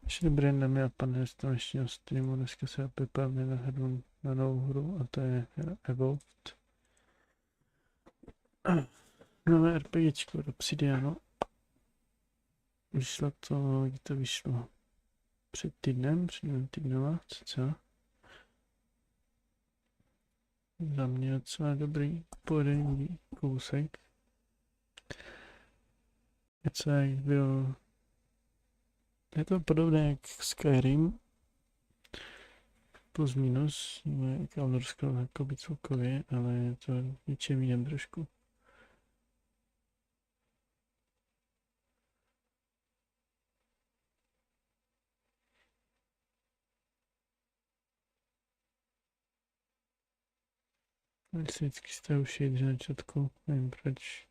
Ještě dobré, dámy a pane, z dnešního streamu. Dneska se opět pevně nahrnu na novou hru a to je Avowed. Nové RPGčko do Obsidianu. Vyšlo to, kdy to vyšlo? Před dvěma týdnama, co? Za mě docela dobrý, povedený kousek. Je to podobné jak Skyrim, plus minus, jak Eldersko jakoby celkově, ale je to něčem jiném trošku. Vždycky jste už jít na začátku, nevím proč.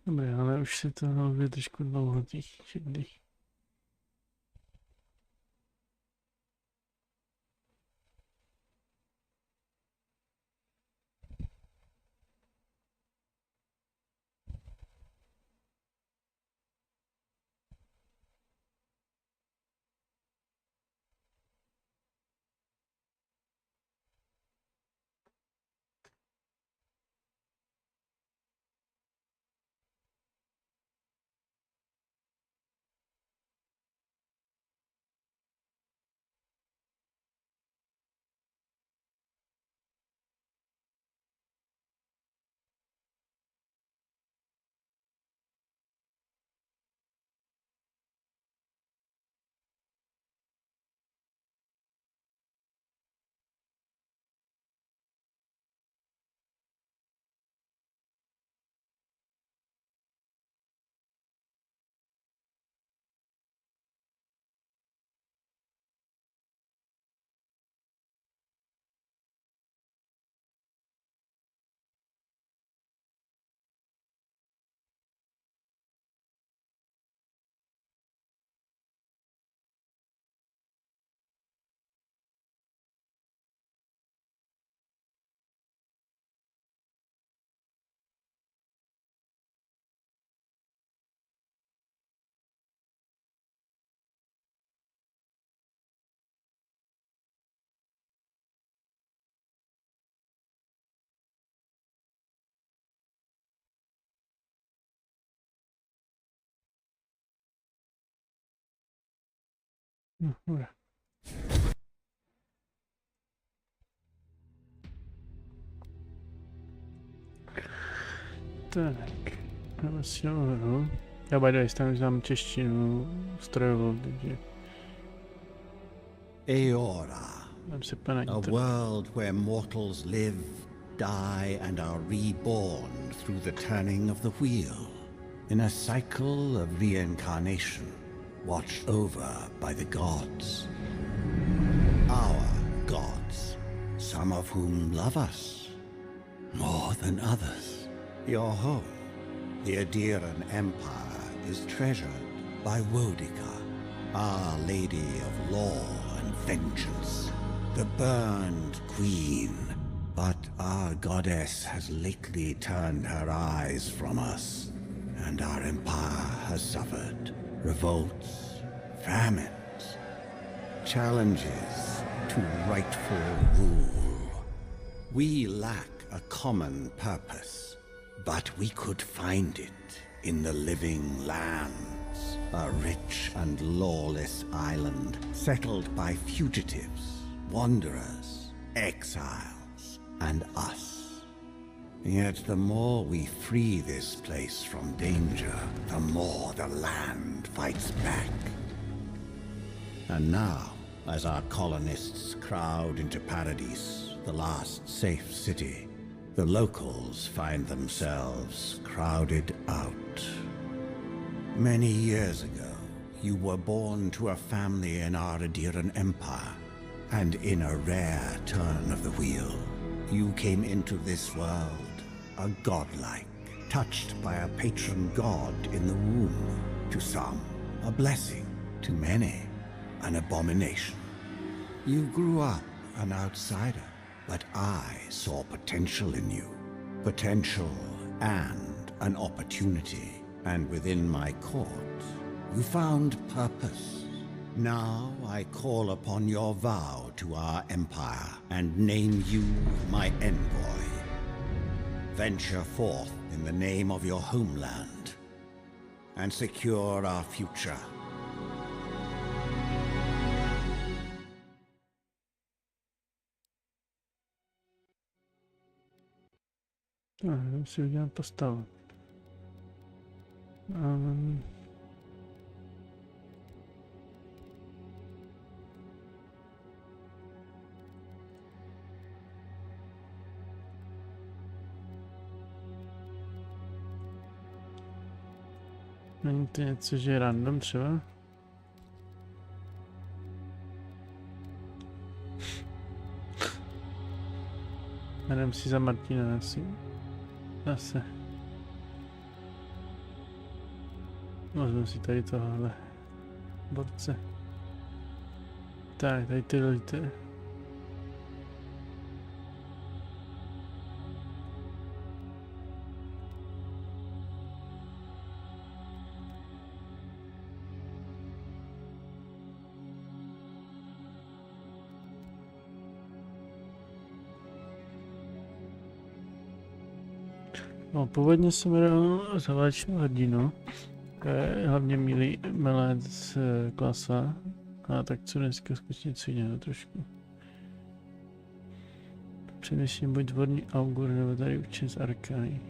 Dobré, ale už si to hlavě trošku dlouho těch všedných. No, dobré. Tak, jdeme si nahoru. Já by the way, tam znám češtinu strojovou, takže Eora, dám se pana a world where mortals live, die, and are reborn through the turning of the wheel, in a cycle of reincarnation, watched over by the gods. Our gods, some of whom love us more than others. Your home, the Adiran Empire, is treasured by Wodica, Our Lady of Law and Vengeance, the Burned Queen. But our goddess has lately turned her eyes from us, and our empire has suffered revolts, famines, challenges to rightful rule. We lack a common purpose, but we could find it in the living lands, a rich and lawless island settled by fugitives, wanderers, exiles, and us. Yet the more we free this place from danger, the more the land fights back. And now, as our colonists crowd into Paradise, the last safe city, the locals find themselves crowded out. Many years ago, you were born to a family in our Adiran Empire, and in a rare turn of the wheel, you came into this world a godlike, touched by a patron god in the womb. To some, a blessing. To many, an abomination. You grew up an outsider, but I saw potential in you. Potential and an opportunity. And within my court, you found purpose. Now I call upon your vow to our empire and name you my envoy. Venture forth in the name of your homeland and secure our future. Jdem si udělat postavu. Není to něco, že je random třeba? Jdem si za Martina asi. Zase. Vezmu si tady tohle borce. Tak, tady ty lidi. No, původně jsem hrál zaválečnou hrdinu, hlavně milé z klasa, a tak co dneska zkusit něco jiného trošku. Přemýšlím buď dvorní augur nebo tady učen z arkány.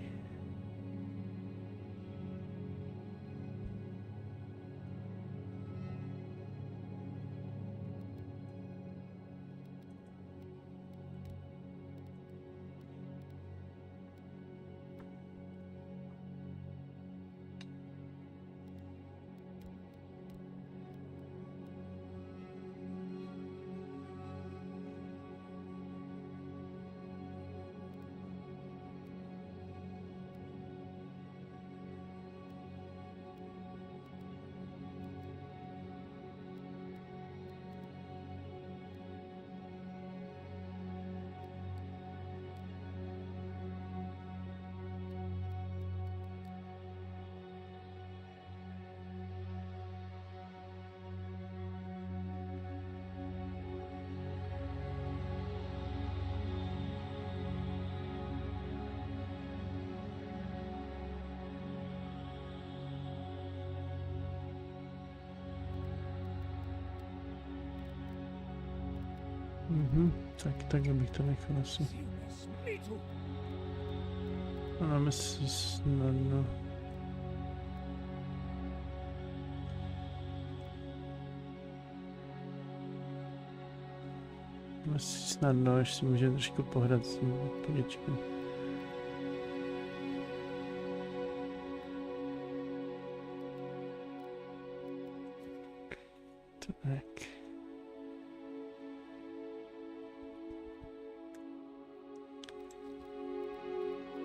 Tak bych to nechal asi. A máme si snadno. Asi snadno, až si můžeme trošku pohrát s tím pěčkem. Tak.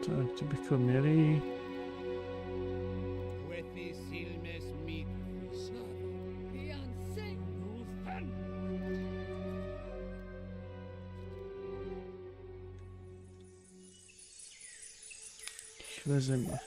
Tak, to bychom měli. Veze mě.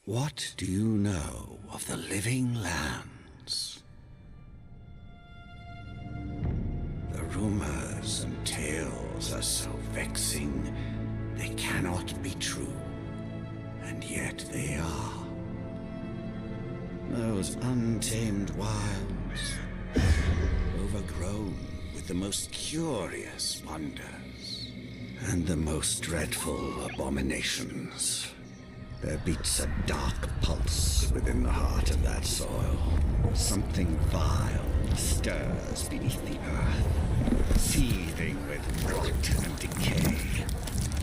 What do you know of the living lands? The rumors and tales are so vexing, they cannot be true, and yet they are. Those untamed wilds, overgrown with the most curious wonders, and the most dreadful abominations. There beats a dark pulse within the heart of that soil. Something vile stirs beneath the earth, seething with rot and decay.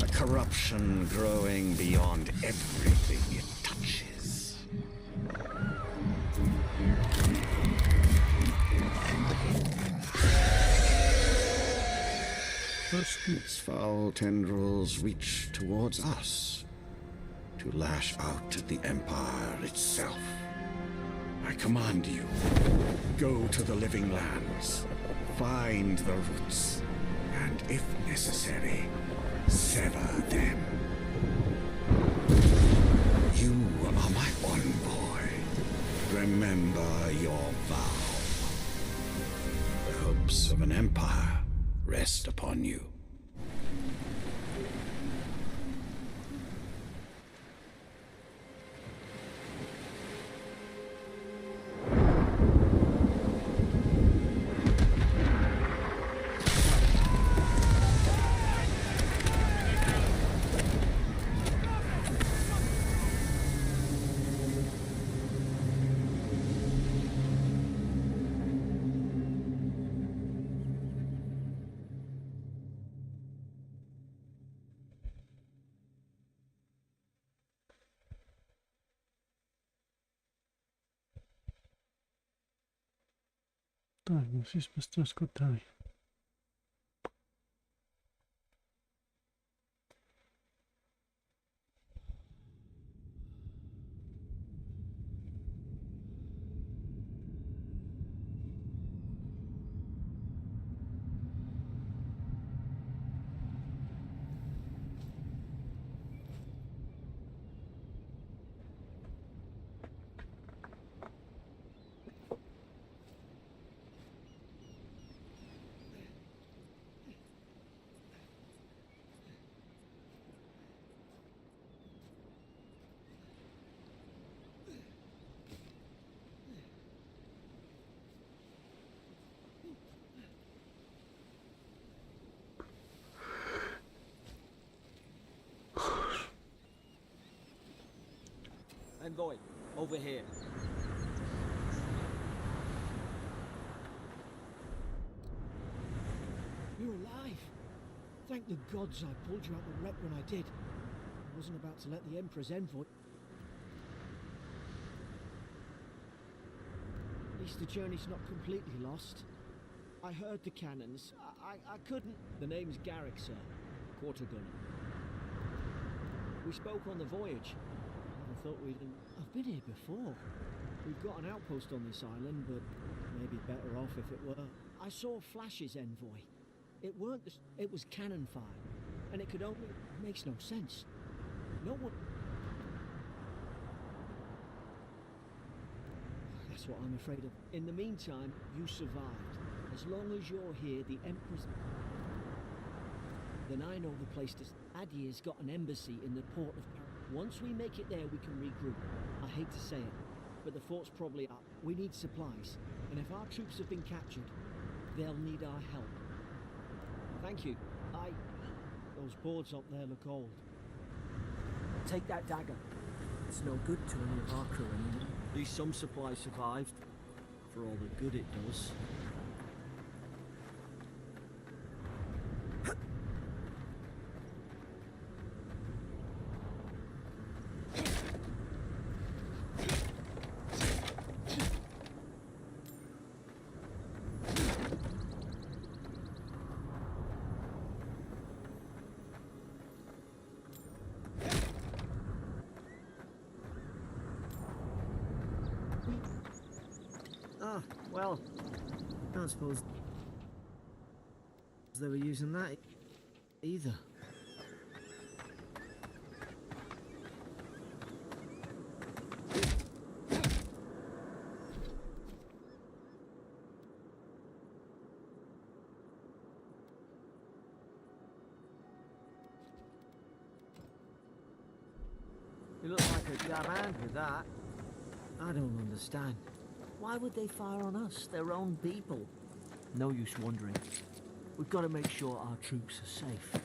A corruption growing beyond everything it touches. Its foul tendrils reach towards us, to lash out at the Empire itself. I command you, go to the living lands, find the roots, and if necessary, sever them. You are my envoy. Remember your vow. The hopes of an empire rest upon you. Tak, musí jsme ztroskotali. Envoy, over here. You're alive. Thank the gods I pulled you out the wreck when I did. I wasn't about to let the Emperor's envoy... At least the journey's not completely lost. I heard the cannons. I couldn't... The name's Garrick, sir. Quarter gunner. We spoke on the voyage. I thought we'd... I've been here before. We've got an outpost on this island, but maybe better off if it were. I saw flashes, envoy. It weren't... It was cannon fire. And it could only... It makes no sense. No one... That's what I'm afraid of. In the meantime, you survived. As long as you're here, the Empress... Then I know the place to... Adir's got an embassy in the port of Paris. Once we make it there, we can regroup. I hate to say it, but the fort's probably up. We need supplies. And if our troops have been captured, they'll need our help. Thank you. Those boards up there look old. Take that dagger. It's no good to any of our crew anymore. At least some supplies survived. For all the good it does. Well, I don't suppose they were using that either. You look like a damn hand with that. I don't understand. Why would they fire on us, their own people? No use wondering. We've got to make sure our troops are safe.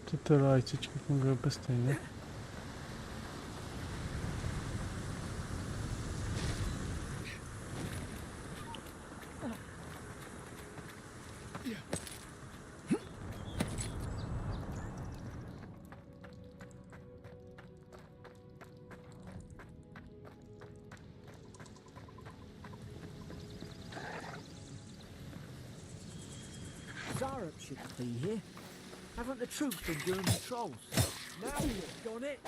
Tyto lajcičky fungují úplně stejně. Zarup should be here. Haven't the troops been doing patrols? Now you've done it!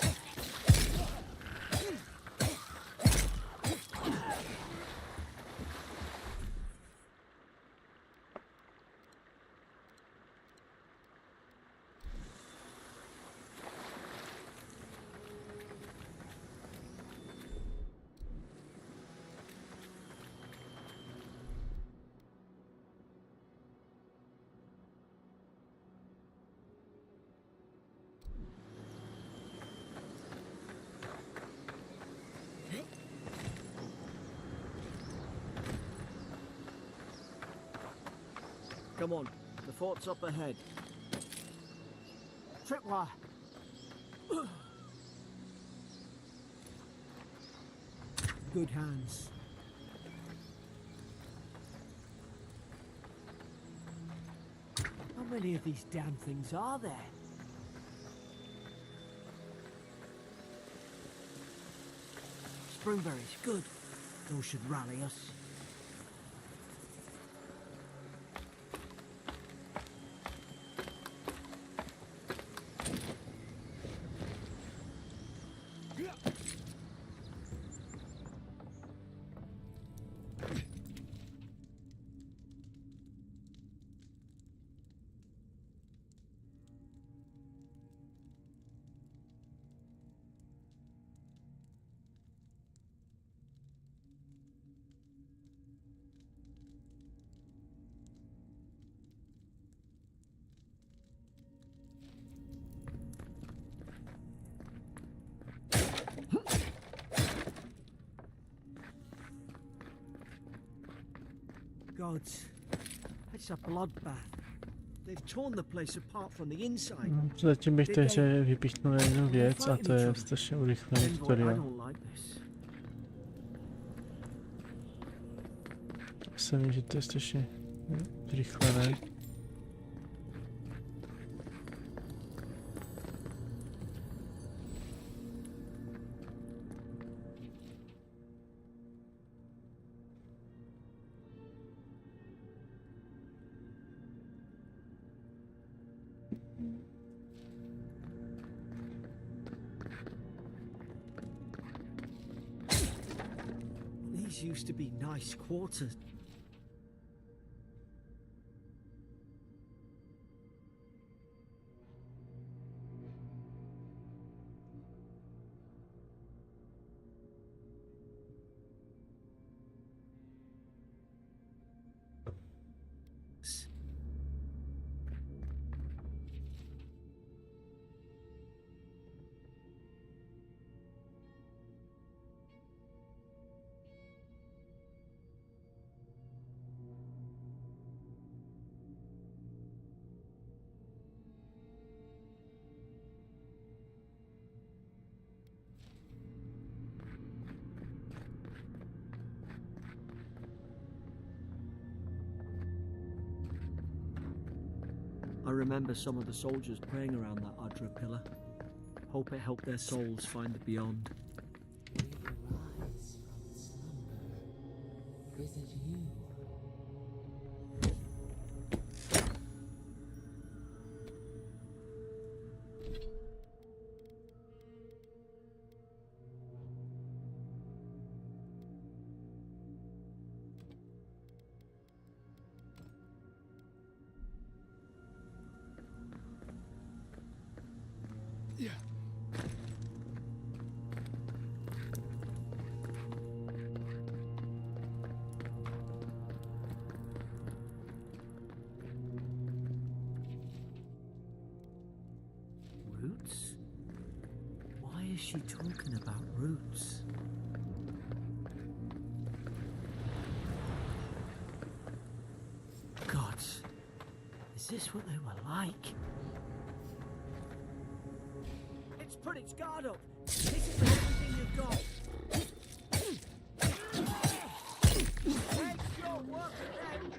Come on, the fort's up ahead. Tripwire! Good hands. How many of these damn things are there? Springberries, good. Those should rally us. Gods, it's a bloodbath. They've torn the place apart from the inside. Zatím bych to ještě vypíchnul jednu věc a to je strašně urychlený tutorial. Se mi, že to je strašně zrychlené. These used to be nice quarters. I remember some of the soldiers praying around that Adra pillar. Hope it helped their souls find the beyond. We arise from slumber. Is it you? Roots? Why is she talking about roots? God, is this what they were like? It's put its guard up. This is everything you've got. Make your work again.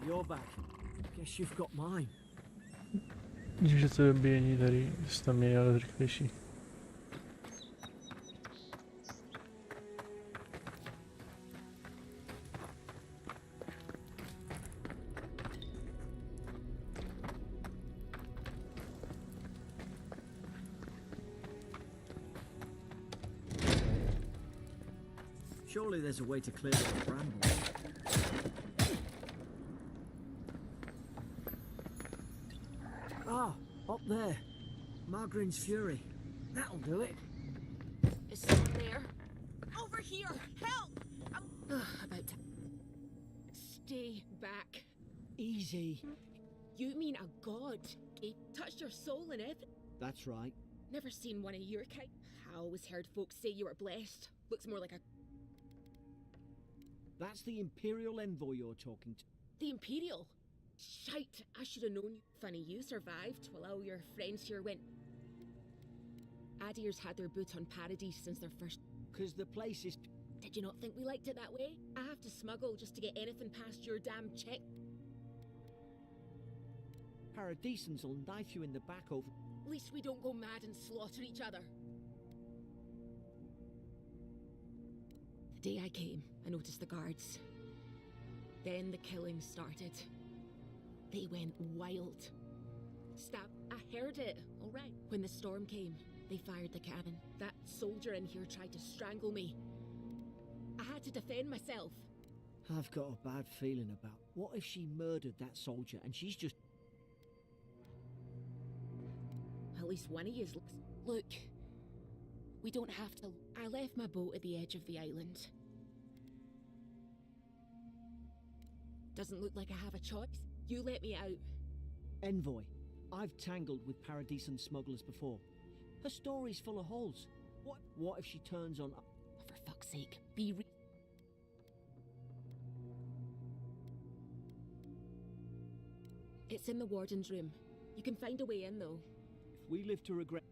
Your back. Guess you've got mine. Že to dobíjení tady tam je ale rychlejší. Surely there's a way to clear those brambles. Ah, up there. Margarine's Fury. That'll do it. Is someone there? Over here! Help! I'm about to... Stay back. Easy. You mean a god? He touched your soul and everything? That's right. Never seen one of your kind. I always heard folks say you were blessed. Looks more like a... That's the Imperial envoy you're talking to. The Imperial? Shite, I should have known. Funny you survived while all your friends here went... Adir's had their boot on Paradise since their first... 'Cause the place is... Did you not think we liked it that way? I have to smuggle just to get anything past your damn check. Paradisans will knife you in the back over... At least we don't go mad and slaughter each other. The day I came, I noticed the guards. Then the killing started. They went wild. Stab, I heard it, all right. When the storm came, they fired the cannon. That soldier in here tried to strangle me. I had to defend myself. I've got a bad feeling about... What if she murdered that soldier and she's just... At least one of yous looks... Look, we don't have to... I left my boat at the edge of the island. Doesn't look like I have a choice. You let me out. Envoy, I've tangled with Paradisan smugglers before. Her story's full of holes. What if she turns on... For fuck's sake, be It's in the warden's room. You can find a way in, though. If we live to regret...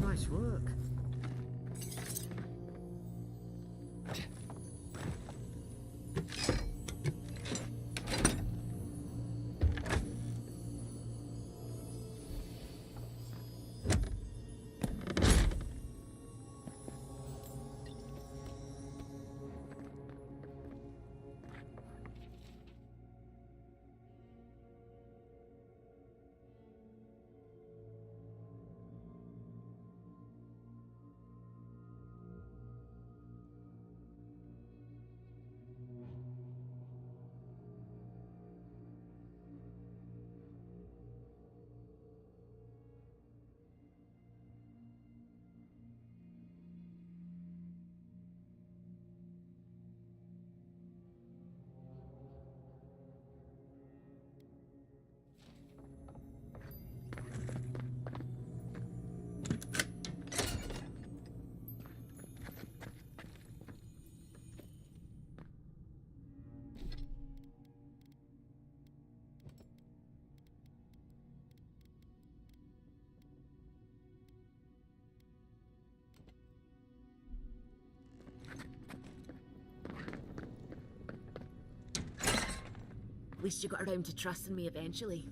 Nice work. At least you got around to trusting me eventually.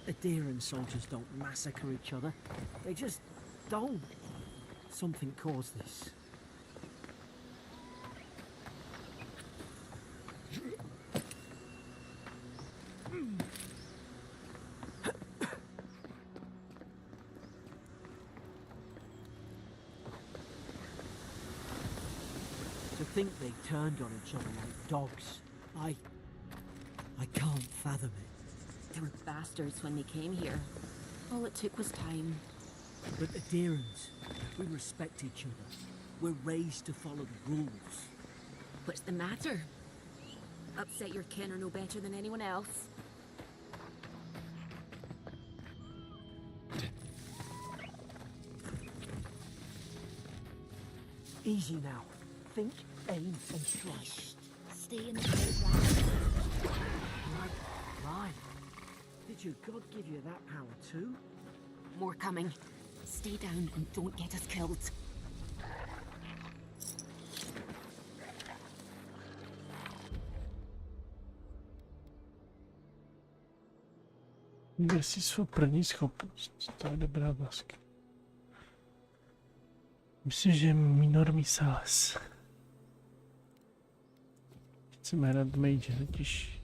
Adherent soldiers don't massacre each other. They just don't. Something caused this. To think they turned on each other like dogs. I can't fathom it. They were bastards when they came here. All it took was time. But adherents, we respect each other. We're raised to follow the rules. What's the matter? Upset your kin are no better than anyone else. Easy now. Think, aim, and strike. Stay in the background. Right. Did your God give you that power too? More coming. Stay down and don't get us killed. Kde si svou první schopnost? To je dobrá otázka. Myslím, že minor misalas. Chceme hrát mage, totiž.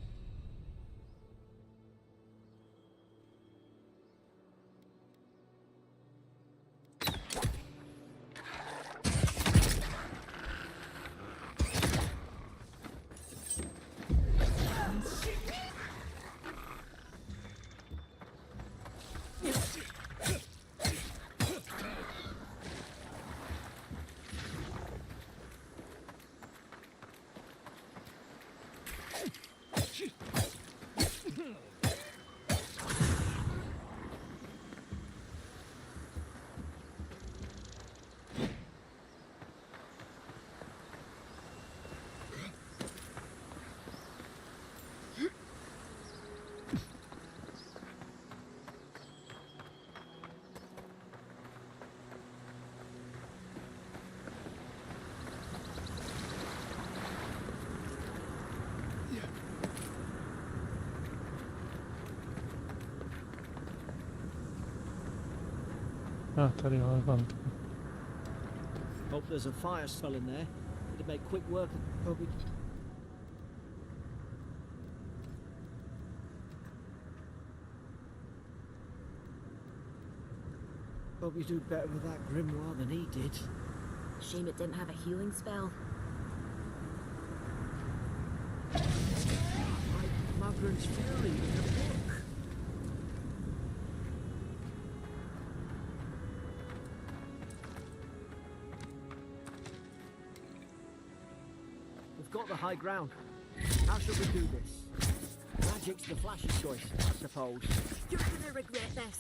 Tady ho mám. Hope there's a fire spell in there. It'd make quick work of Toby. Probably do better with that grimoire than he did. Shame it didn't have a healing spell. Like Magran's Fury in the book. We've got the high ground. How should we do this? Magic's the flashy choice, I suppose. You're gonna regret this.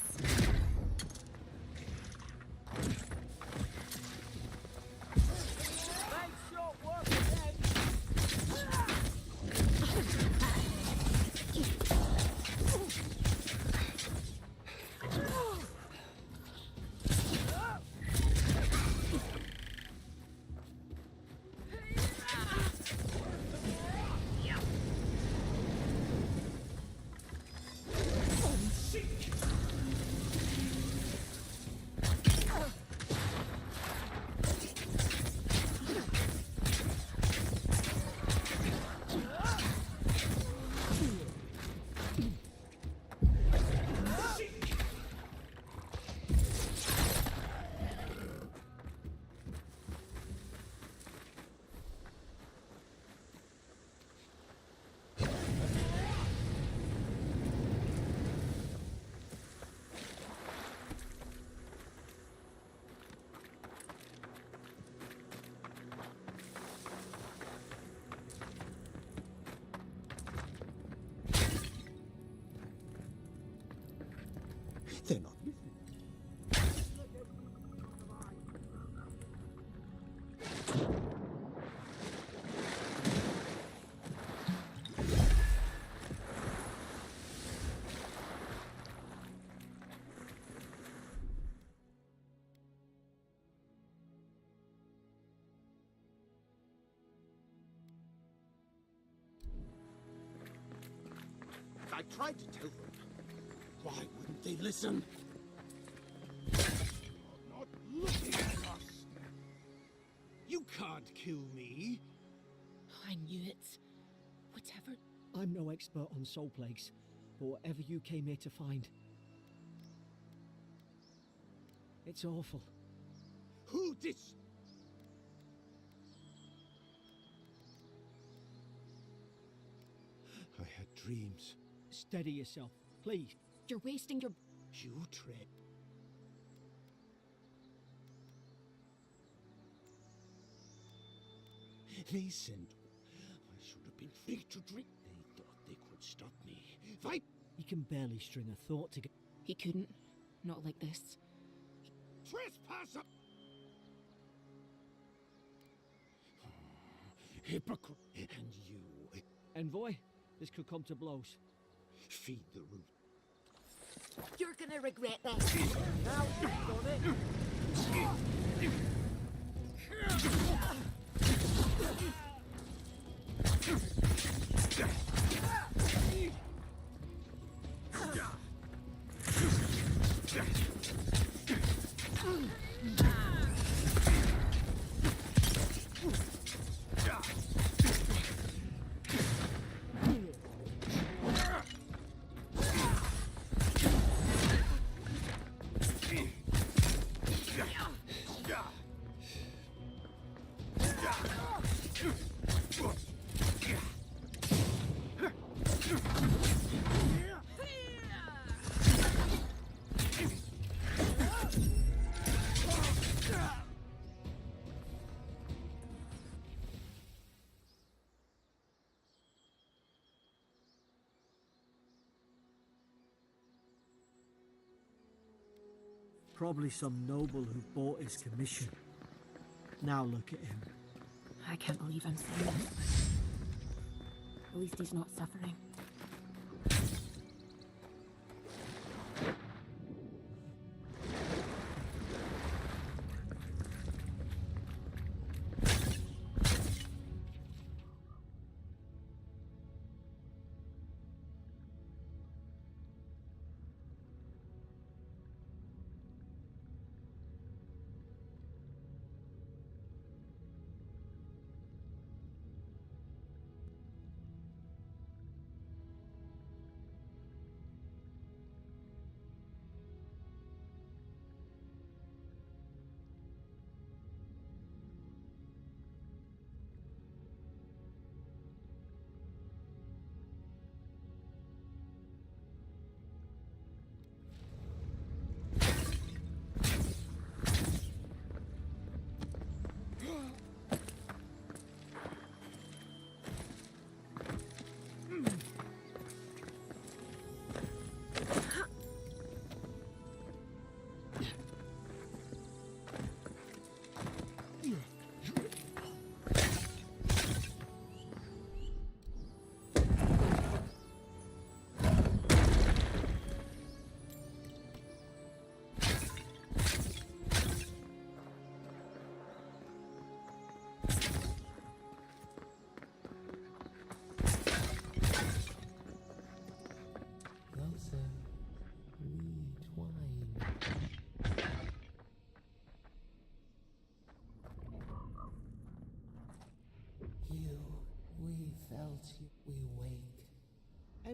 They're not listening. I tried to tell them. Why wouldn't they listen? Not looking at us. You can't kill me. I knew it. Whatever. I'm no expert on soul plagues, but whatever you came here to find, it's awful. Who dis... I had dreams. Steady yourself, please. You're wasting your... You tread. Listen. I should have been free to drink. They thought they could stop me. Fight! You can barely string a thought together. He couldn't. Not like this. Trespasser! Hypocrite. And you. Envoy, this could come to blows. Feed the root. You're gonna regret this. Now you've done it. Probably some noble who bought his commission. Now look at him. I can't believe I'm saying this. At least he's not suffering.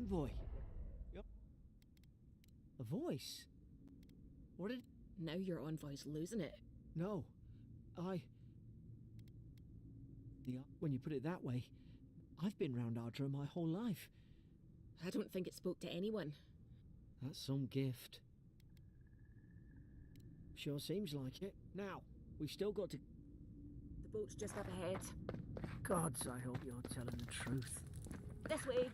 Envoy. Yep. A voice? What did... Now your envoy's losing it. No. Yeah, when you put it that way, I've been round Ardra my whole life. I don't think it spoke to anyone. That's some gift. Sure seems like it. Now, we've still got to... The boat's just up ahead. Gods, I hope you're telling the truth. This way.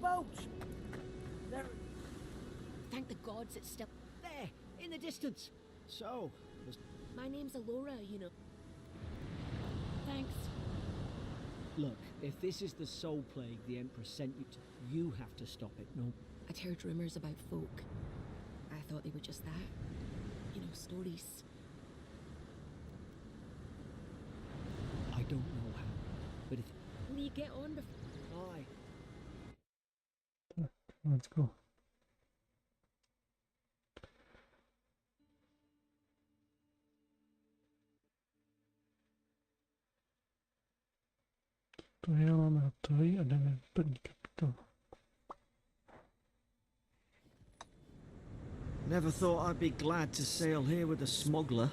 Boat! There. Thank the gods it's still... There! In the distance! So, My name's Alora, you know. Thanks. look, if this is the soul plague the Empress sent you to, you have to stop it, no? I'd heard rumours about folk. I thought they were just that. You know, stories. I don't know how, but if... Will you get on before... Aye. Let's go. To je máme hotový a jdeme první kapitolu. Never thought I'd be glad to sail here with a smuggler.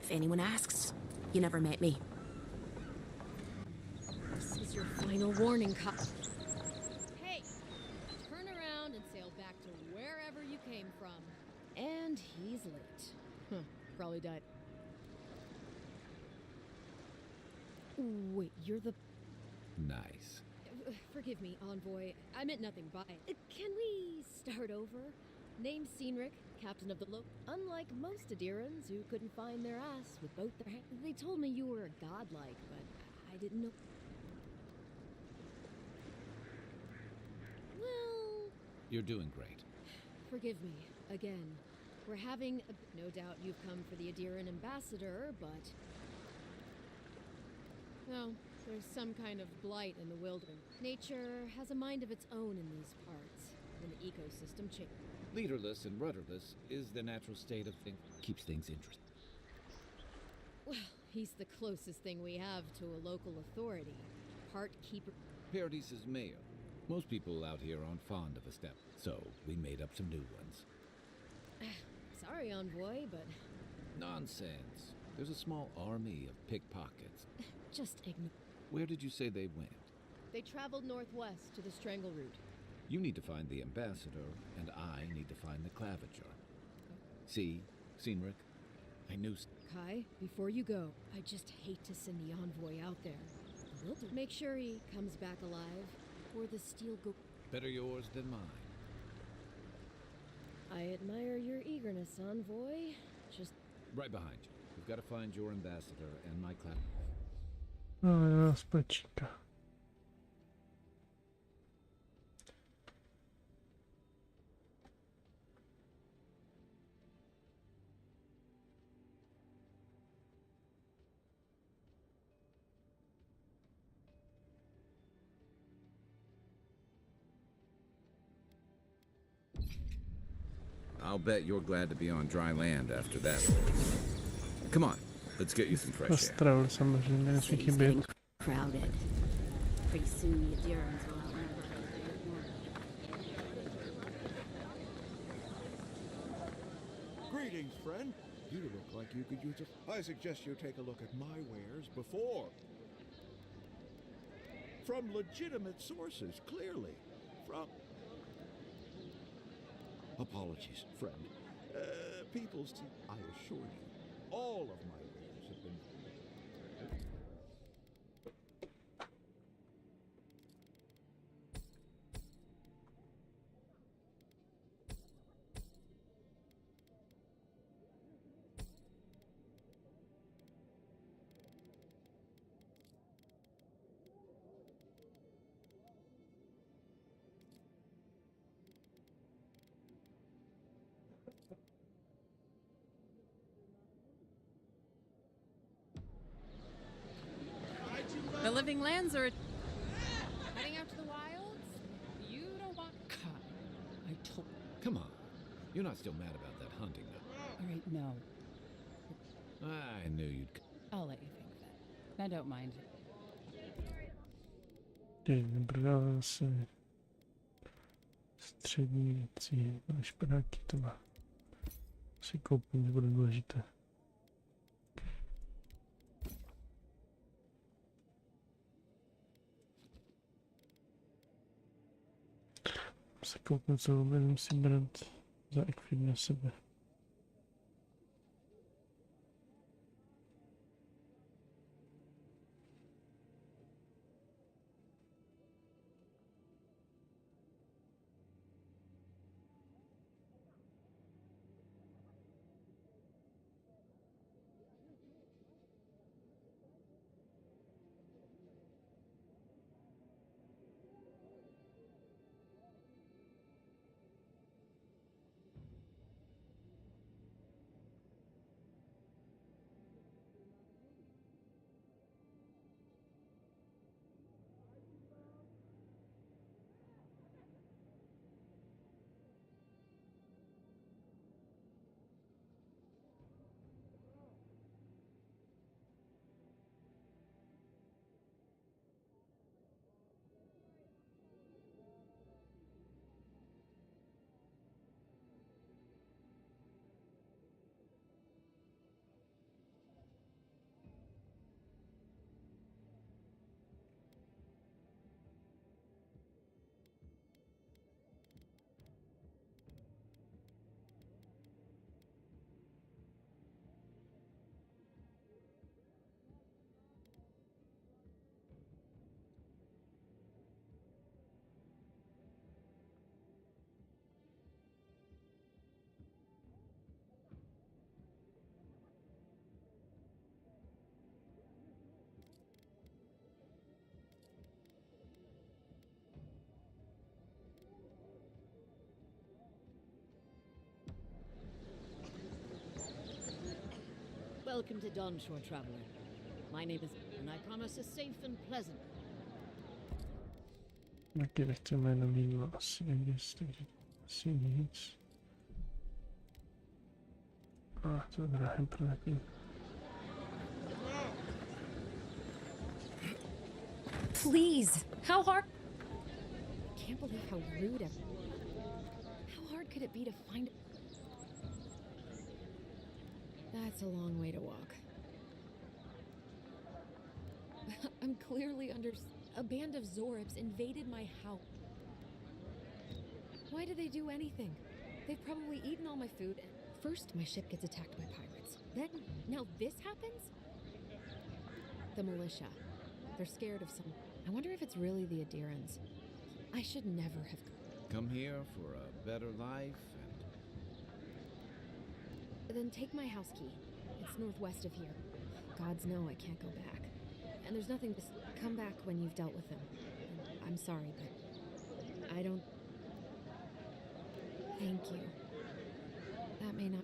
If anyone asks, you never met me. This is your final warning, cop. Hey! Turn around and sail back to wherever you came from. And he's late. Huh, probably died. Wait, you're the... Nice. Forgive me, Envoy. I meant nothing by it. Can we start over? Name's Cynric, captain of the Unlike most Adirans who couldn't find their ass with both their hands. They told me you were godlike, but I didn't know. Well... You're doing great. Forgive me, again. We're having no doubt you've come for the Adiran ambassador, but... No, there's some kind of blight in the wilderness. Nature has a mind of its own in these parts, when the ecosystem changes. Leaderless and rudderless is the natural state of things. Keeps things interesting. Well, he's the closest thing we have to a local authority. Part keeper... Paradis is mayor. Most people out here aren't fond of a step, so we made up some new ones. Sorry, Envoy, but... Nonsense. There's a small army of pickpockets. Just ignore... Where did you say they went? They traveled northwest to the Strangle Route. You need to find the ambassador, and I need to find the claviger. See, Cynric? I knew... Kai, before you go, I just hate to send the Envoy out there. We'll do. Make sure he comes back alive, or the steel go... Better yours than mine. I admire your eagerness, Envoy. Just... Right behind you. We've got to find your ambassador and my clap. No, spočíká. I'll bet you're glad to be on dry land after that. Come on, let's get you some fresh air. Astral samozřejmě nesmí City's chybět. getting crowded. Pretty soon the Adirans will outnumber Greetings, friend. You look like you could use a... I suggest you take a look at my wares before. From legitimate sources, clearly. From... Apologies, friend. People see... I assure you, all of my wares have been... living lands or heading out to the wilds? You don't want. God, I told. Come on. You're not still mad about that hunting, though. All right, no. I knew you'd... I'll let you think that. I don't mind. Vybral se střední věci, špedáky to má. Si koupím, nebude důležité. Se koupím celou, musím brát za ekvip na sebe. Welcome to Dawnshore, traveler. My name is, and I promise a safe and pleasant. Taky nechceme jenom jídlo asi někde, takže asi nic. A to je drahé pro taky. Please! How hard? I can't believe how rude How hard could it be to find... That's a long way to walk. I'm clearly under... A band of Zoribs invaded my house. Why did they do anything? They've probably eaten all my food. First, my ship gets attacked by pirates. Then, now this happens? The militia. They're scared of some... I wonder if it's really the Adirans. I should never have... Come here for a better life and... Then take my house key. It's northwest of here. Gods know I can't go back. And there's nothing to... Come back when you've dealt with them. I'm sorry, but... I don't... Thank you. That may not...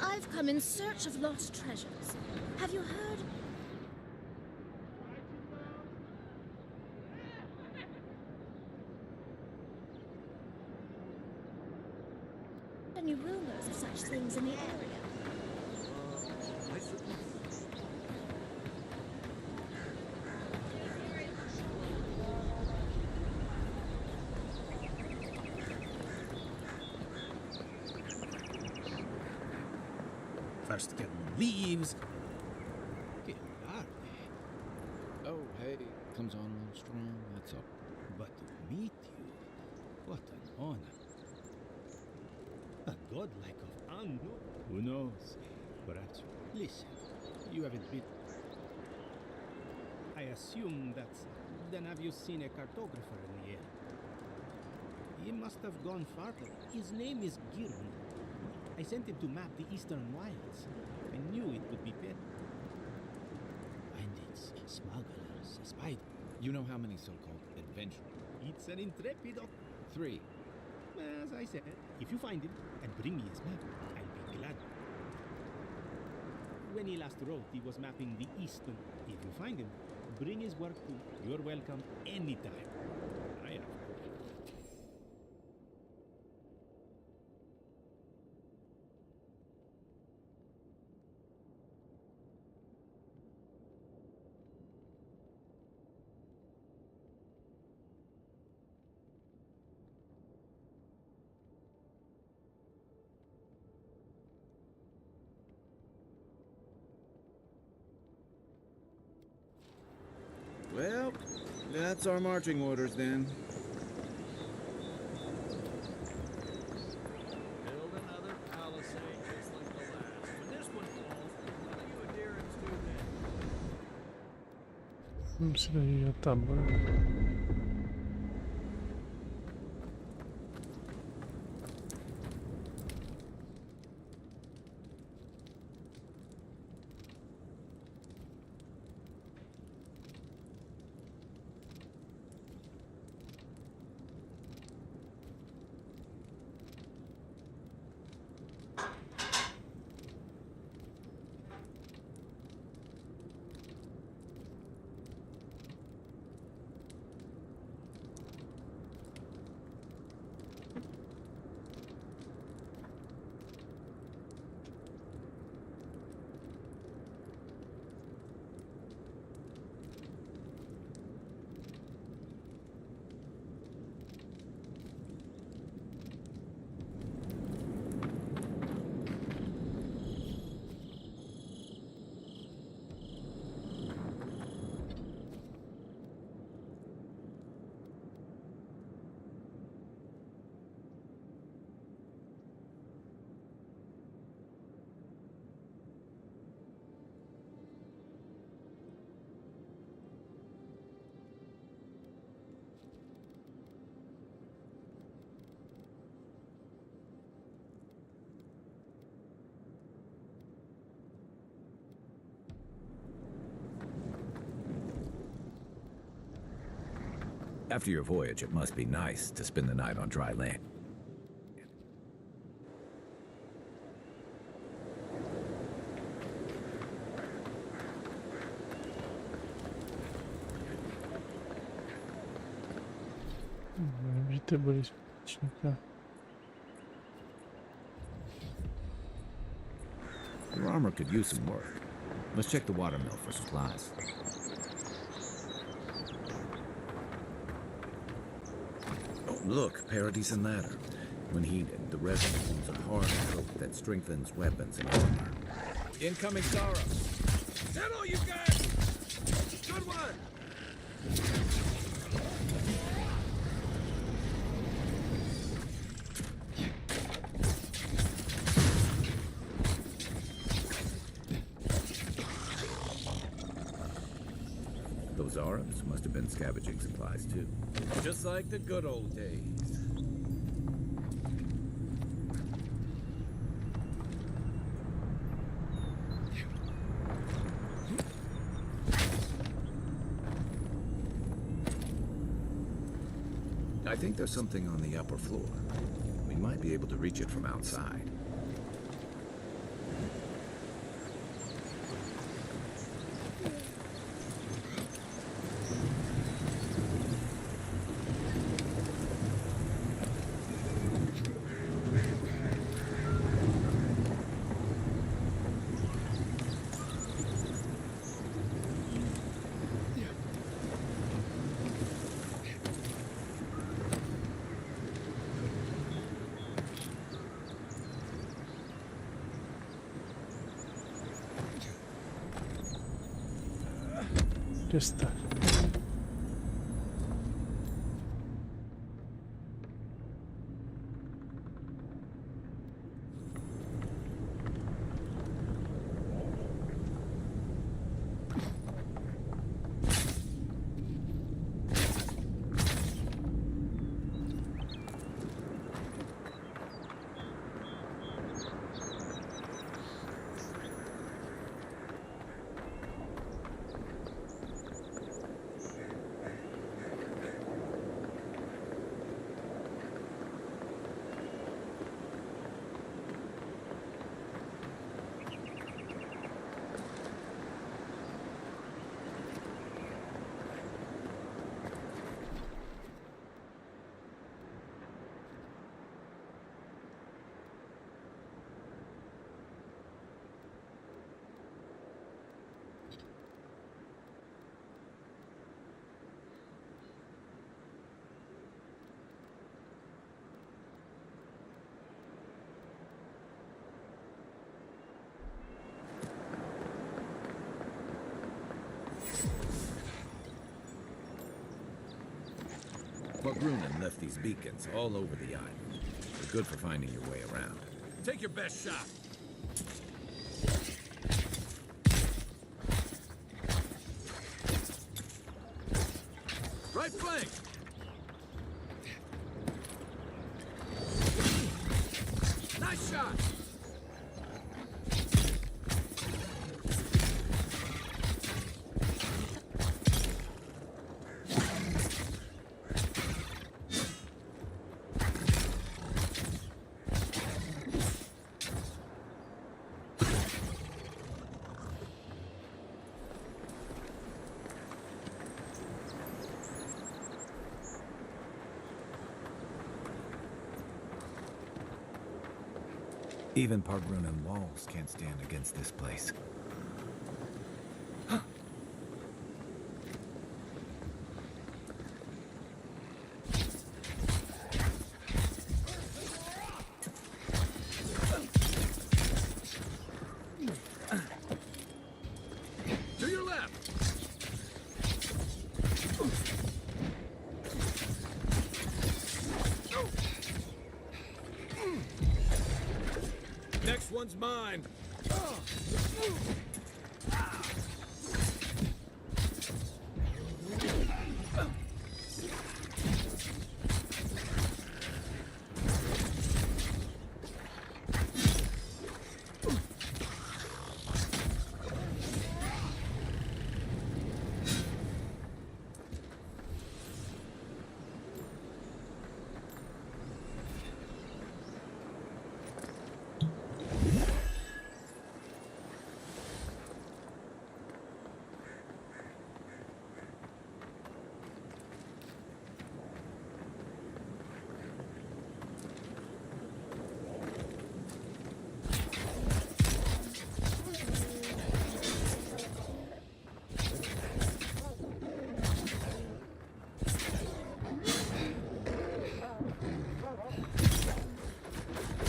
I've come in search of lost treasures. Have you heard? Any rumors of such things in the area? First getting leaves. Getting dark. Oh, hey, comes on a little strong, that's all. But to meet you, what an honor. A godlike of Andu. Who knows? Perhaps. Listen, you haven't been. I assume that's. Then have you seen a cartographer in the air? He must have gone farther. His name is Girun. I sent him to map the eastern wilds. I knew it would be better. Bandits, smugglers, spies. You know how many so-called adventurers? It's an intrepido. 3. As I said, if you find him and bring me his map, I'll be glad. when he last wrote, he was mapping the eastern. If you find him, bring his work too. You're welcome anytime. I have. Well, that's our marching orders then. Build another palisade just like the last. When this one falls, what do you adherents do then? Vamos se daí já tá bom. After your voyage, it must be nice to spend the night on dry land. Vždyť byli společníka. Your armor could use some work. Let's check the watermill for supplies. Oh, look, Paradise ladder. When heated, the resin forms a hard coat that strengthens weapons and armor. Incoming Zara! Settle, you guys! Good one! Those Arabs must have been scavenging supplies too. Just like the good old days. I think there's something on the upper floor. We might be able to reach it from outside. Just that. Pargrunen left these beacons all over the island. They're good for finding your way around. Take your best shot. Right flank! Nice shot! Even Pargrunen walls can't stand against this place. To your left! Next one's mine.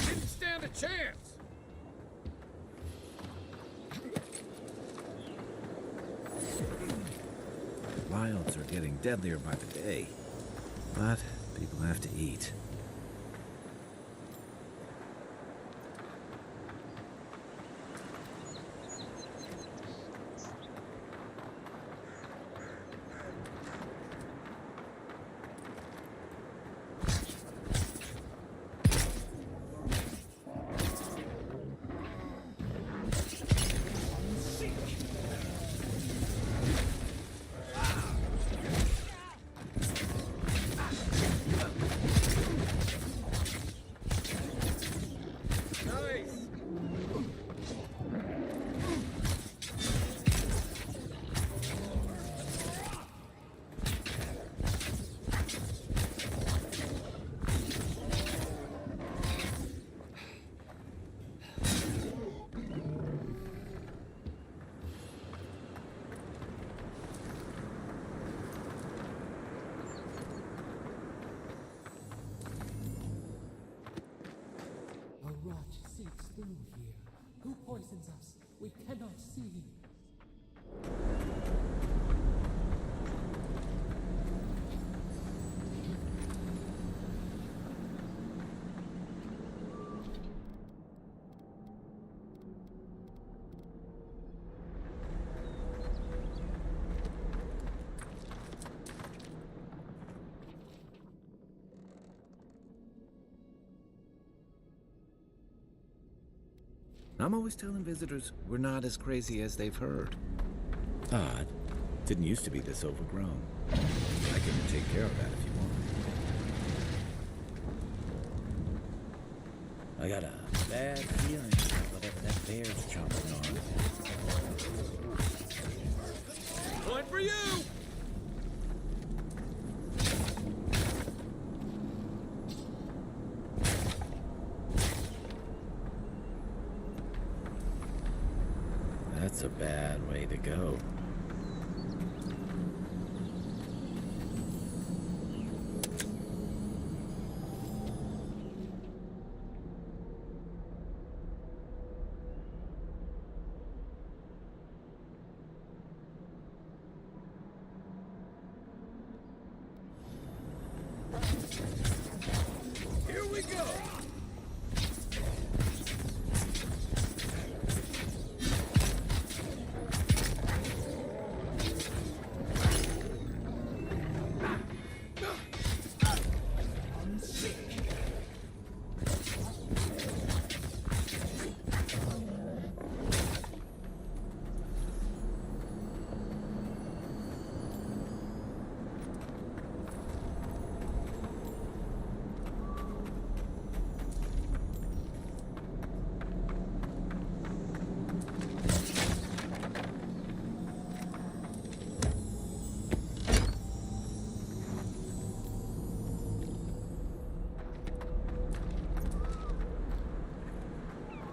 Didn't stand a chance! Wilds are getting deadlier by the day, but people have to eat. A rot seeps through here. Who poisons us? We cannot see. I'm always telling visitors we're not as crazy as they've heard. Odd. Didn't used to be this overgrown. I can take care of that if you want. I got a bad feeling about whatever that bear's chomping on. Point for you! That's a bad way to go. Here we go!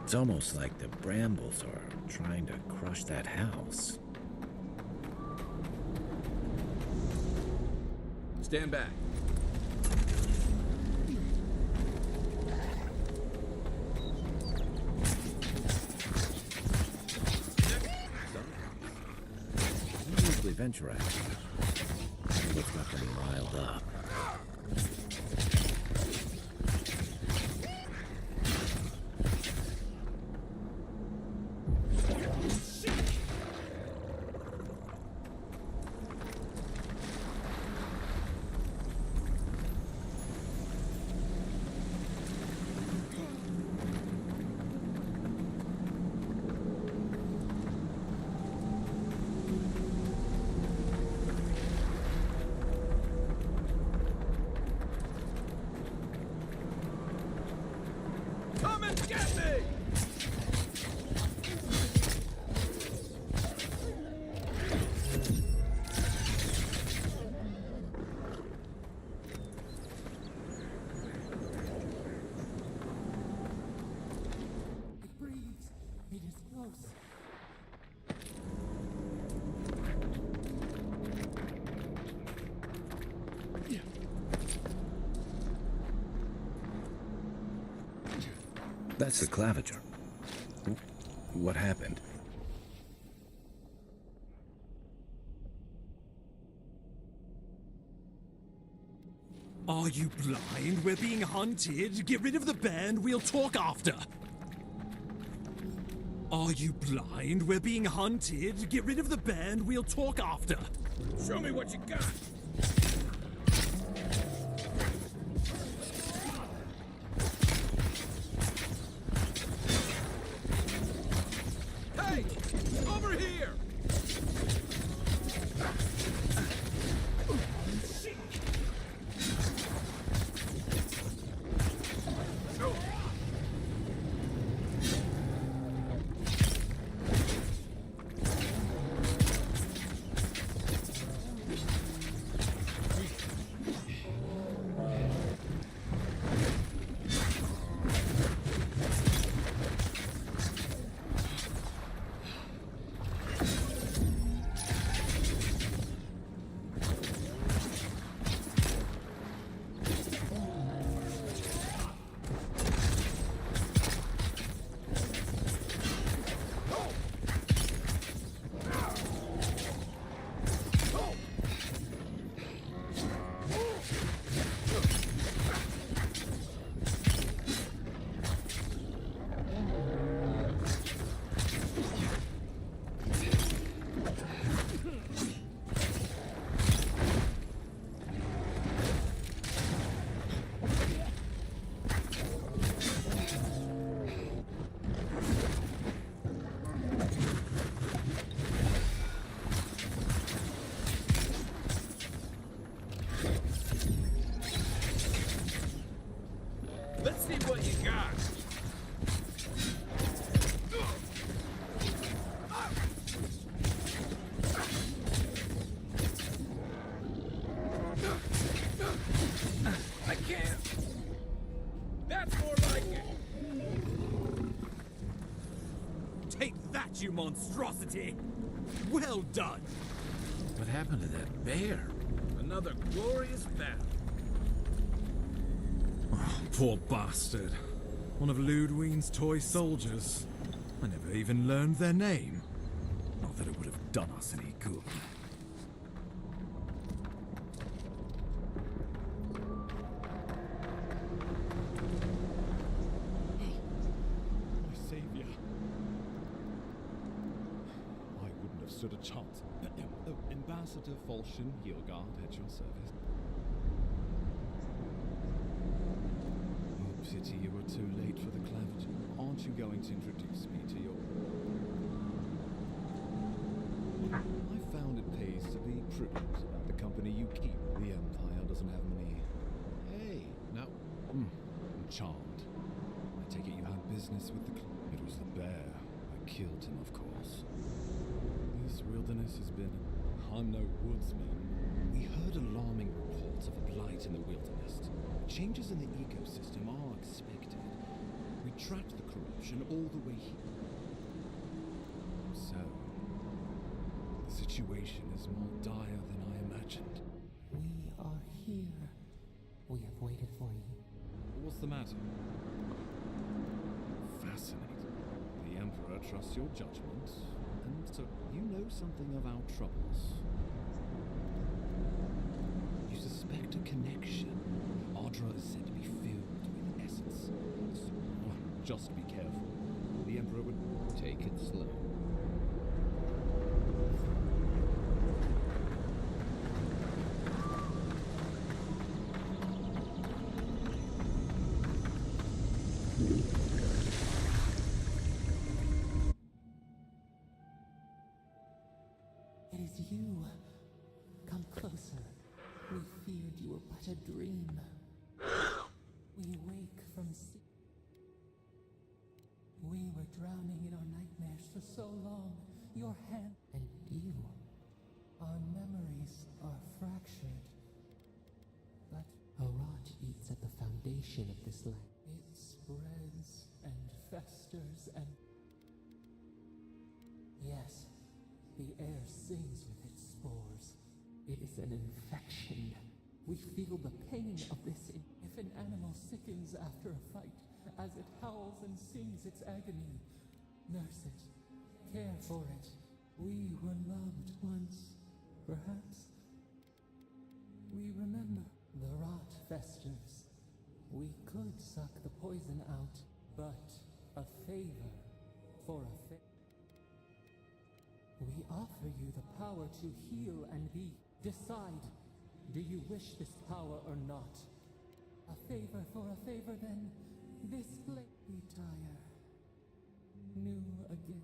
It's almost like the brambles are trying to crush that house. Stand back. I usually venture out. What's got them riled up? Come and get me! It breathes. It is close. That's the claviger. What happened? Are you blind? We're being hunted. Get rid of the band. We'll talk after. Are you blind? We're being hunted. Get rid of the band. We'll talk after. Show me what you got! Hey! Over here! Let's see what you got. I can't. That's more like it. Take that, you monstrosity! Well done! What happened to that bear? Another glorious battle. Oh, poor bastard. One of Ludwine's toy soldiers. I never even learned their name. Not that it would have done us any good. stood a chance. Ambassador Volshin Hildegard at your service. Oh, pity you were too late for the clavicle. Aren't you going to introduce me to your... I found it pays to be prudent about the company you keep. The Empire doesn't have many... Hey, now... I'm charmed. I take it you had business with the... It was the bear. I killed him, of course. This wilderness has been... I'm no woodsman. We heard alarming reports of a blight in the wilderness. Changes in the ecosystem are expected. We tracked the corruption all the way here. So... the situation is more dire than I imagined. We are here. We have waited for you. What's the matter? Fascinating. The Emperor trusts your judgment, and so you know something of our troubles. You suspect a connection. Ardra is said to be filled with essence. So, just be careful. The Emperor would... Take it slow. It is you. Come closer. We feared you were but a dream. We wake from sleep. We were drowning in our nightmares for so long. Your hand and you. Our memories are fractured. But a rot eats at the foundation of this land. It spreads and festers and... Yes, the air sings with its spores. It is an infection. We feel the pain of this. If an animal sickens after a fight, as it howls and sings its agony, nurse it, care for it. We were loved once, perhaps. We remember. The rot festers. We could suck the poison out, but a favor for a favor. We offer you the power to heal and be. Decide, do you wish this power or not? A favor for a favor, then this place retire. New again.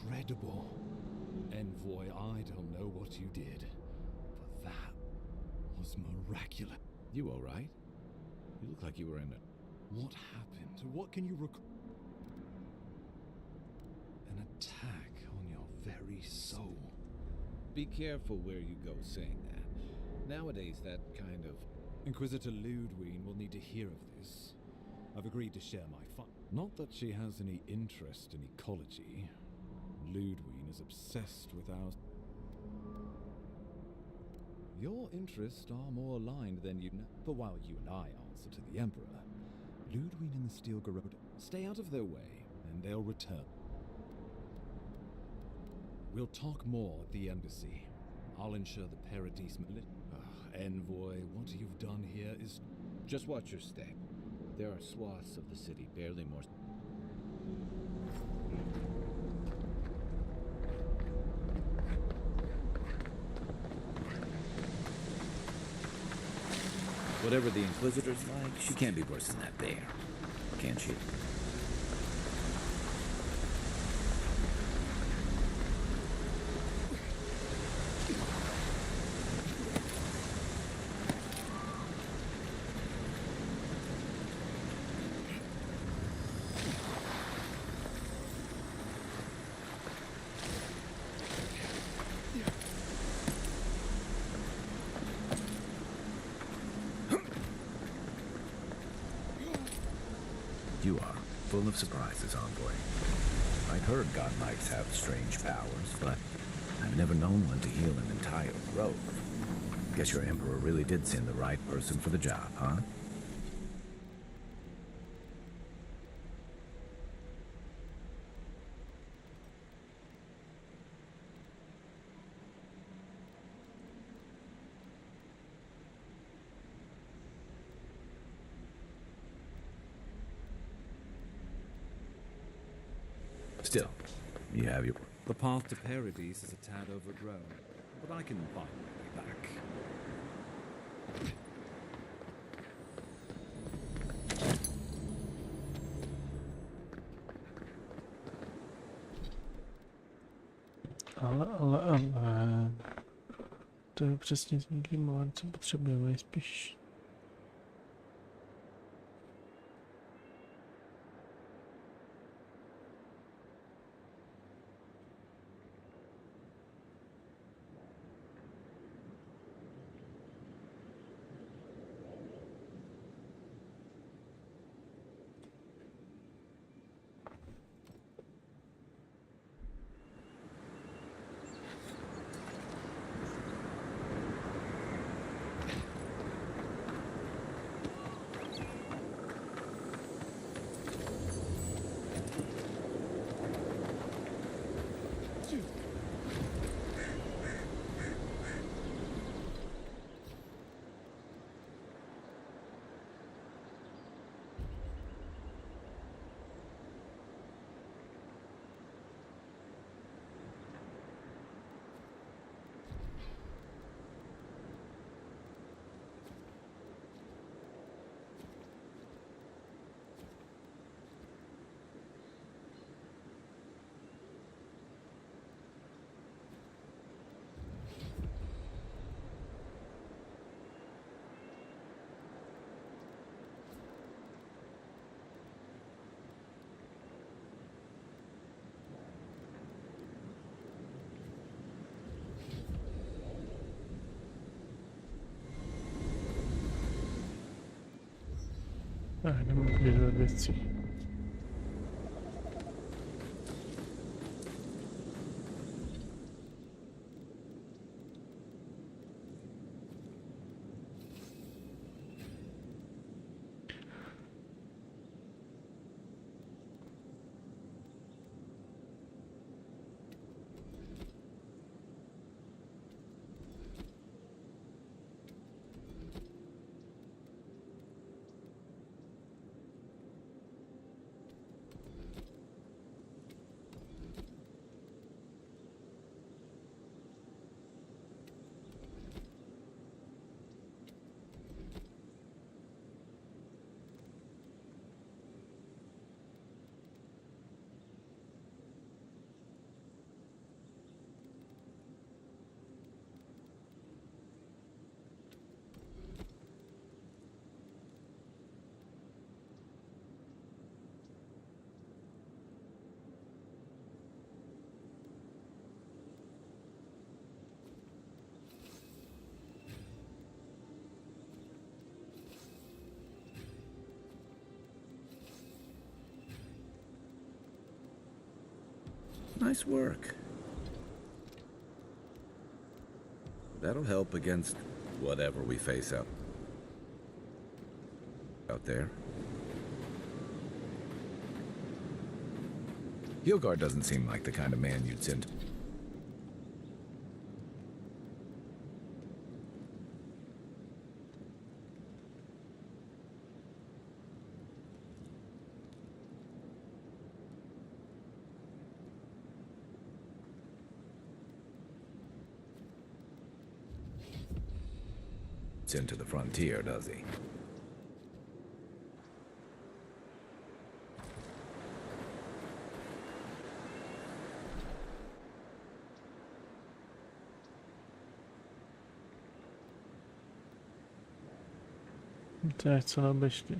Incredible. Envoy, I don't know what you did, but that was miraculous. You all right? You look like you were in it. What happened? What can you recall? An attack on your very soul. Be careful where you go saying that. Nowadays, that kind of... Inquisitor Ludwig will need to hear of this. I've agreed to share my fun. Not that she has any interest in ecology. Ludwig is obsessed with our... Your interests are more aligned than you'd know. But while you and I answer to the Emperor, Ludwig and the Steel Garrote stay out of their way, and they'll return. We'll talk more at the embassy. I'll ensure the Paradise... Envoy, what you've done here is... Just watch your step. There are swaths of the city barely more... Whatever the Inquisitor's like, she can't be worse than that bear. Can she? You are full of surprises, Envoy. I'd heard God Knights have strange powers, but I've never known one to heal an entire grove. Guess your emperor really did send the right person for the job, huh? Still, you have your... The path to Paradise is a tad overgrown, but I can find my way back. Ale. To je přesně s někým mluvám, co potřebujeme spíš. Jdeme uklidovat věci. Nice work. That'll help against whatever we face out there. Hilgard doesn't seem like the kind of man you'd send. Into the frontier, does he? Tak co nám bešli?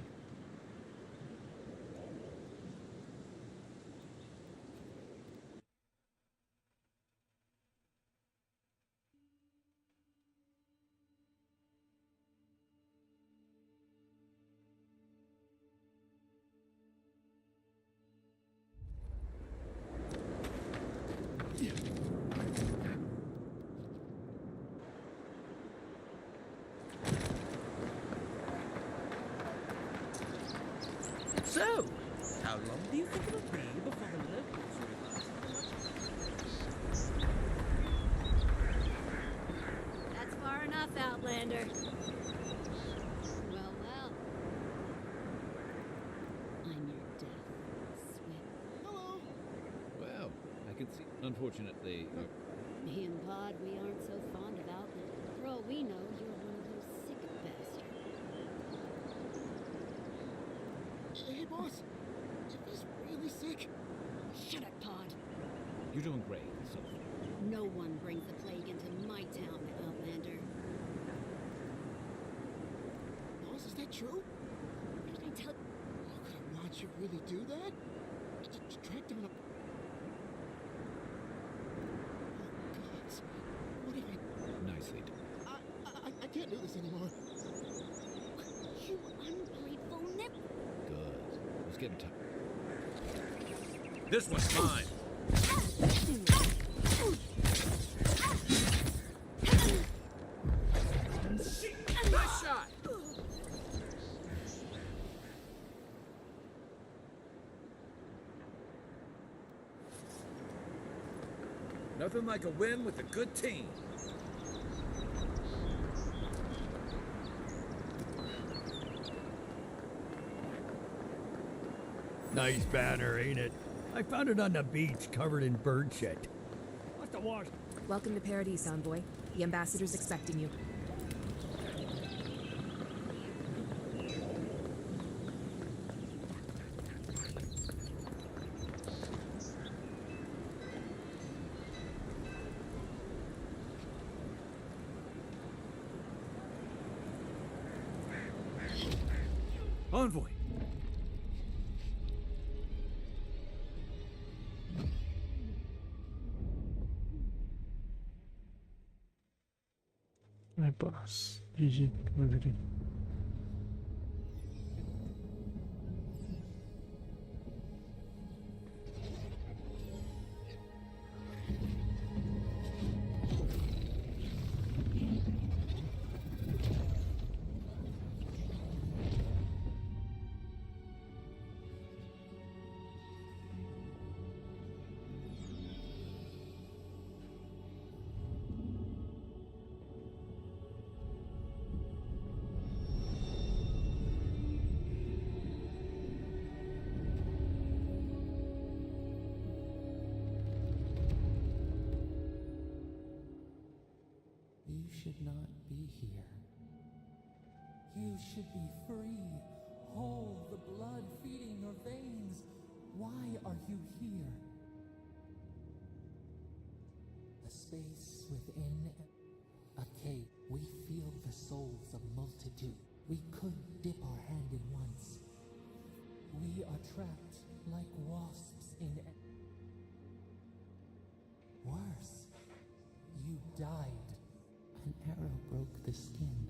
can see. Unfortunately, Me and Pod, we aren't so fond of outlet. For all we know, you're one of those sick bastards. Hey, boss. Is this really sick? Shut up, Pod. you're doing great. So No one brings the plague into my town, Outlander. Boss, is that true? What did I tell you? Oh, could a watcher really do that? Track down a... Oh, gods. What have I... nicely done. I can't do this anymore. You ungrateful nip. Good. Let's get in touch. This one's mine. Nice shot. Nothing like a win with a good team. Nice banner, ain't it? I found it on the beach, covered in bird shit. Must have washed. Welcome to Paradise, Envoy. The ambassador's expecting you. Envoy. My boss. GG. Madrid. You should not be here. You should be free, whole, the blood feeding your veins. Why are you here? A space within a cave. We feel the souls of multitude. We could dip our hand in once. We are trapped like wasps in worse. You died. An arrow broke the skin.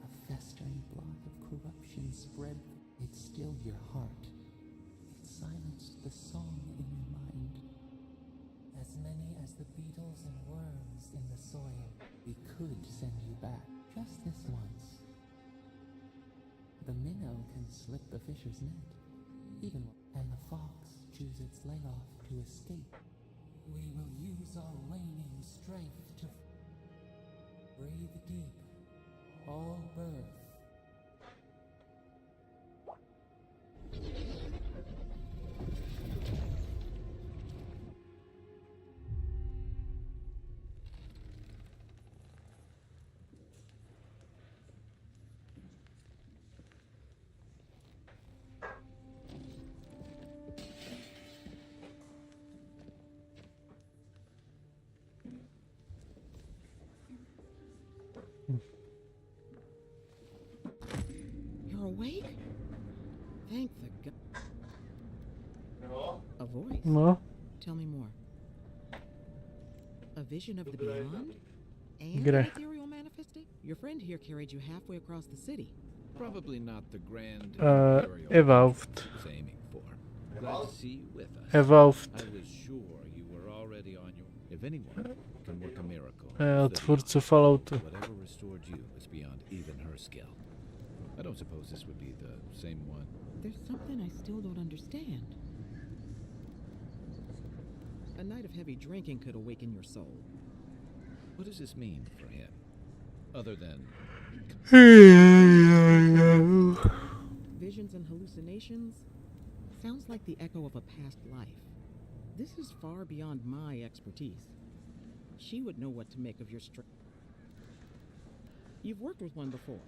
A festering blot of corruption spread. It stilled your heart. It silenced the song in your mind. As many as the beetles and worms in the soil, we could send you back. Just this once. The minnow can slip the fisher's net. And the fox chews its leg off to escape. We will use our waning strength to breathe deep, all birth. You're awake? Thank the God. A voice? No. Tell me more. A vision of the beyond? And Gra. an ethereal manifesting? Your friend here carried you halfway across the city. Probably not the grand Avowed. aiming for. Glad to see you with us. Avowed. I was sure you were already on your. If anyone can work a miracle, Twórcy Falloutu. whatever restored you is beyond even her skill. I don't suppose this would be the same one. There's something I still don't understand. A night of heavy drinking could awaken your soul. What does this mean for him? Other than Visions and hallucinations? Sounds like the echo of a past life. This is far beyond my expertise. She would know what to make of your strength. You've worked with one before.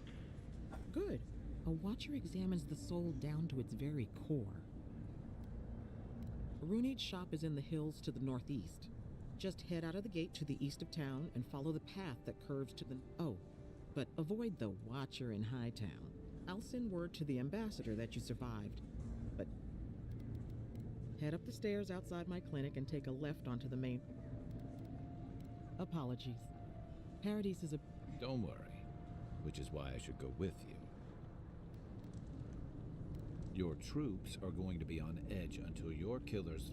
Good. A watcher examines the soul down to its very core. Runade's shop is in the hills to the northeast. Just head out of the gate to the east of town and follow the path that curves to the... Oh, but avoid the watcher in Hightown. I'll send word to the ambassador that you survived. But head up the stairs outside my clinic and take a left onto the main... Apologies. Paradise is a... Don't worry, which is why I should go with you. Your troops are going to be on edge until your killers...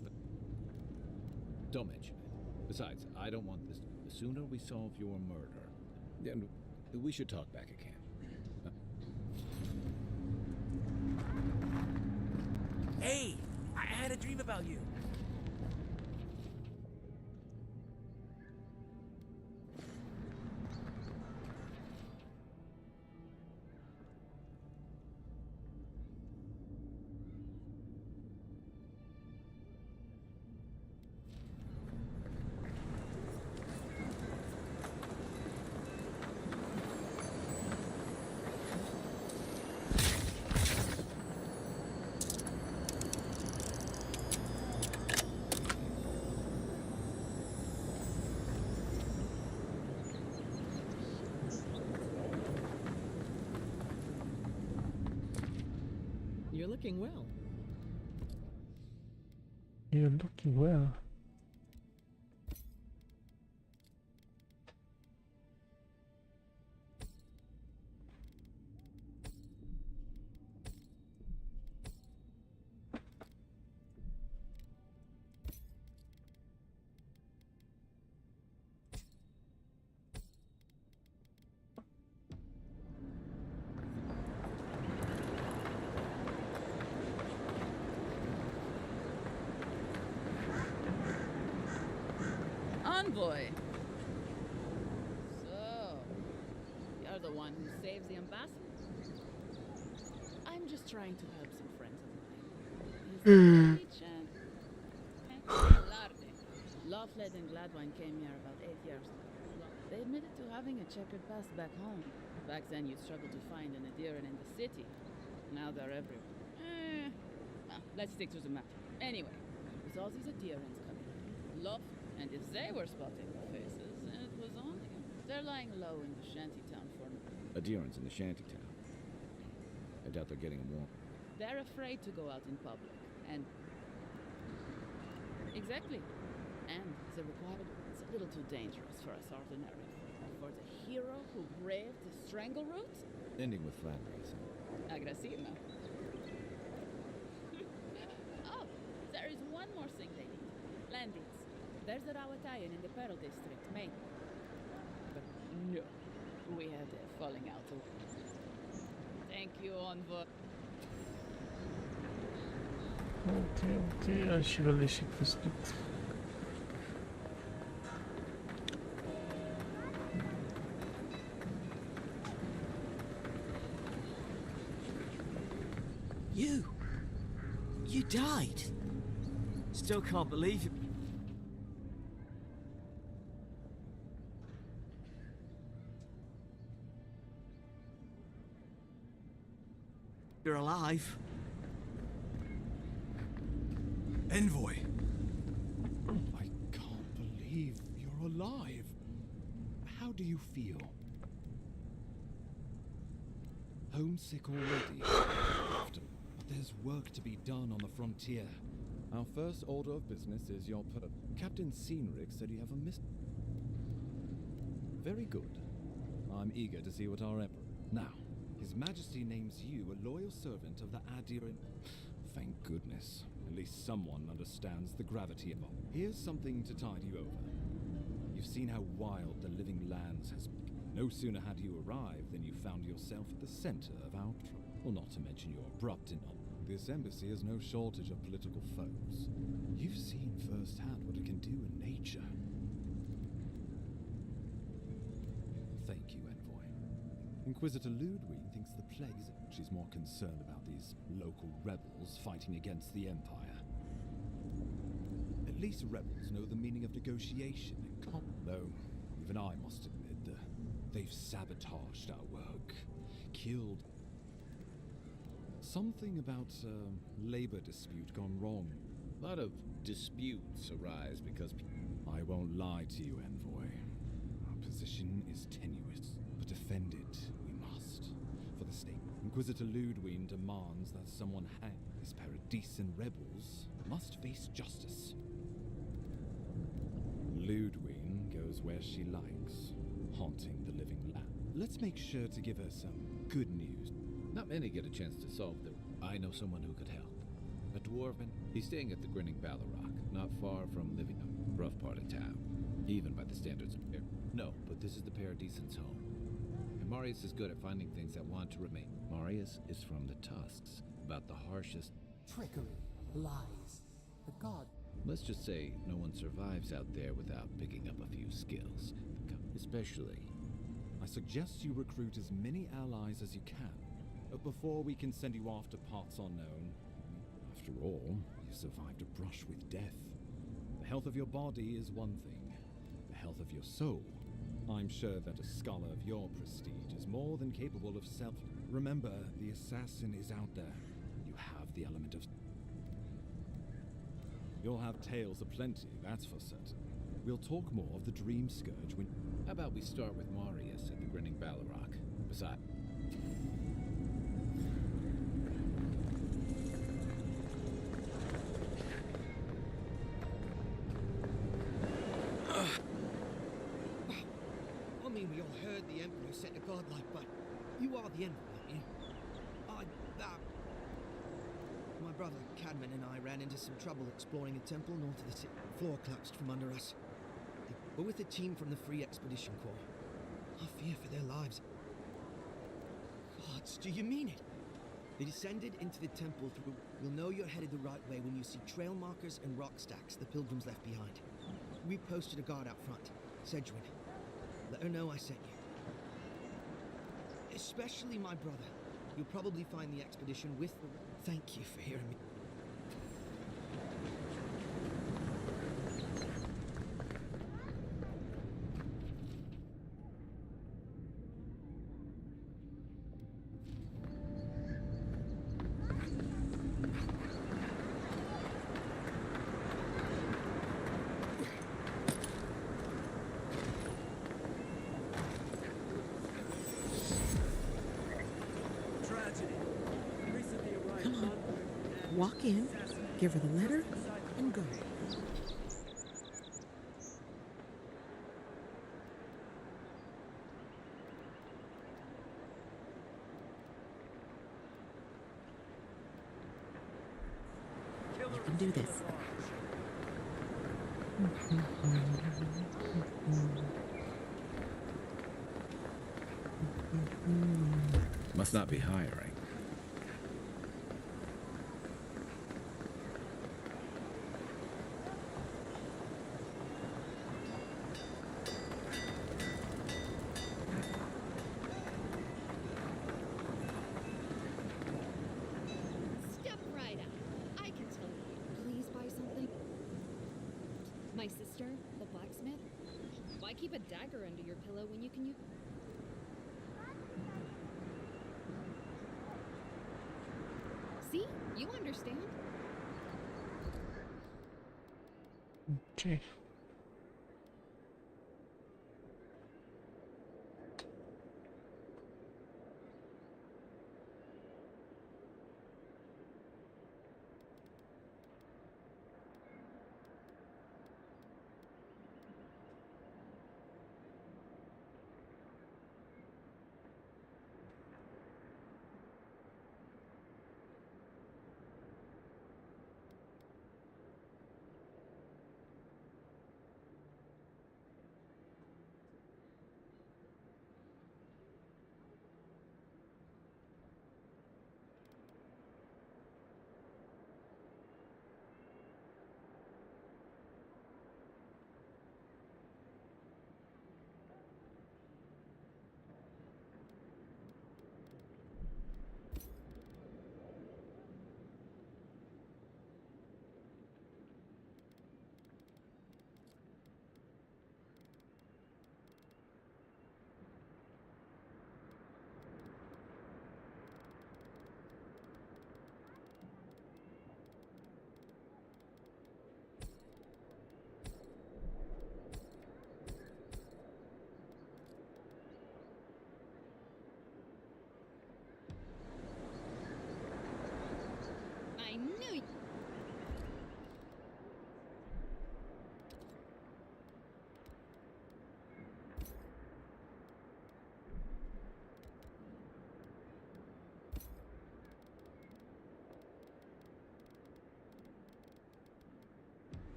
Don't mention it. Besides, I don't want this... The sooner we solve your murder, then we should talk back again. Hey! I had a dream about you. You're looking well. You're looking well. Envoy. So, you're the one who saves the ambassador? I'm just trying to help some friends of mine. Lawfled and Gladwine came here about 8 years ago. They admitted to having a checkered past back home. Back then you struggled to find an Adiran in the city. Now they're everywhere. Well, let's stick to the map. Anyway, with all these Adirans coming in, and if they were spotting the faces, it was on them. They're lying low in the shantytown for now. Adherents in the shantytown. I doubt they're getting a warm. They're afraid to go out in public, and... Exactly. And the required... It's a little too dangerous for us ordinary. For the hero who braved the strangle route? Ending with flatteries. Aggressivo. Oh, there is one more thing they need. Landings. There's a Rawatayan in the Pearl District, Maine. But no, we had a falling out. Thank you, Envoy. Okay, I should really check this bit. You died? Still can't believe it. You're alive. Envoy! I can't believe you're alive. How do you feel? Homesick already? Often. But there's work to be done on the frontier. Our first order of business is your Captain Cynric said you have a miss. Very good. I'm eager to see what our emperor... Now, His Majesty names you a loyal servant of the Adiran... Thank goodness. At least someone understands the gravity of it. Here's something to tide you over. You've seen how wild the living lands has been. No sooner had you arrived than you found yourself at the center of our trouble. Well, not to mention your abrupt This embassy has no shortage of political foes. You've seen firsthand what it can do in nature. Thank you, Envoy. Inquisitor Ludwig thinks the plague is... She's more concerned about these local rebels fighting against the Empire. At least rebels know the meaning of negotiation and though even I must admit that they've sabotaged our work, killed. Something about a labor dispute gone wrong. A lot of disputes arise because... I won't lie to you, Envoy. Our position is tenuous, but defend it we must. For the state, Inquisitor Ludwig demands that someone hang. This pair of decent rebels must face justice. Ludwig goes where she likes, haunting the living land. Let's make sure to give her some good news. Not many get a chance to solve them. I know someone who could help. A dwarven. He's staying at the Grinning Ballarrock, not far from living a rough part of town, even by the standards of here. No, but this is the Paradisans' home. And Marius is good at finding things that want to remain. Marius is from the Tusks, about the harshest... Trickery, lies, the god. Let's just say no one survives out there without picking up a few skills. Especially... I suggest you recruit as many allies as you can, before we can send you off to parts unknown. After all, you survived a brush with death. The health of your body is one thing. The health of your soul. I'm sure that a scholar of your prestige is more than capable of self... Remember, the assassin is out there. You have the element of... You'll have tales aplenty, that's for certain. We'll talk more of the Dream Scourge when... How about we start with Marius at the Grinning Ballarrock? Besides... I mean, we all heard the Emperor set a godlike, but you are the Emperor, aren't you? My brother, Cadman, and I ran into some trouble exploring a temple north of the city. The floor collapsed from under us. We're with a team from the Free Expedition Corps. I fear for their lives. Gods, do you mean it? They descended into the temple through... You'll know you're headed the right way when you see trail markers and rock stacks the pilgrims left behind. We posted a guard out front, Sedgwin. Let her know I sent you. Especially my brother. You'll probably find the expedition with the... Thank you for hearing me. Come on. Walk in, give her the letter, and go. You can do this. Must not be hiring. Step right up. I can tell you. Please buy something. My sister, the blacksmith. Why keep a dagger under your pillow when you can use... See? You understand. Okay.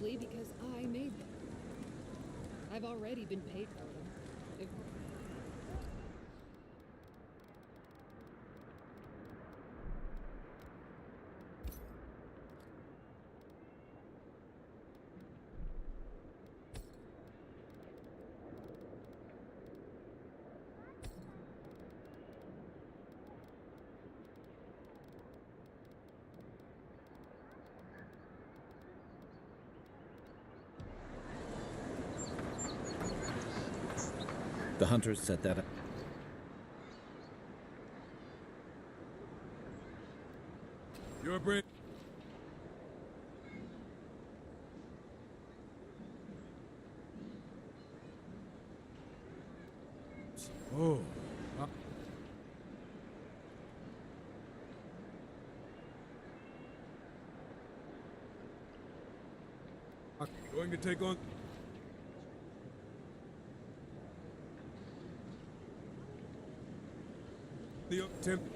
Probably because I made them. I've already been paid for them. If The hunters set that up. You're brave. Oh. Going to take on the attempt.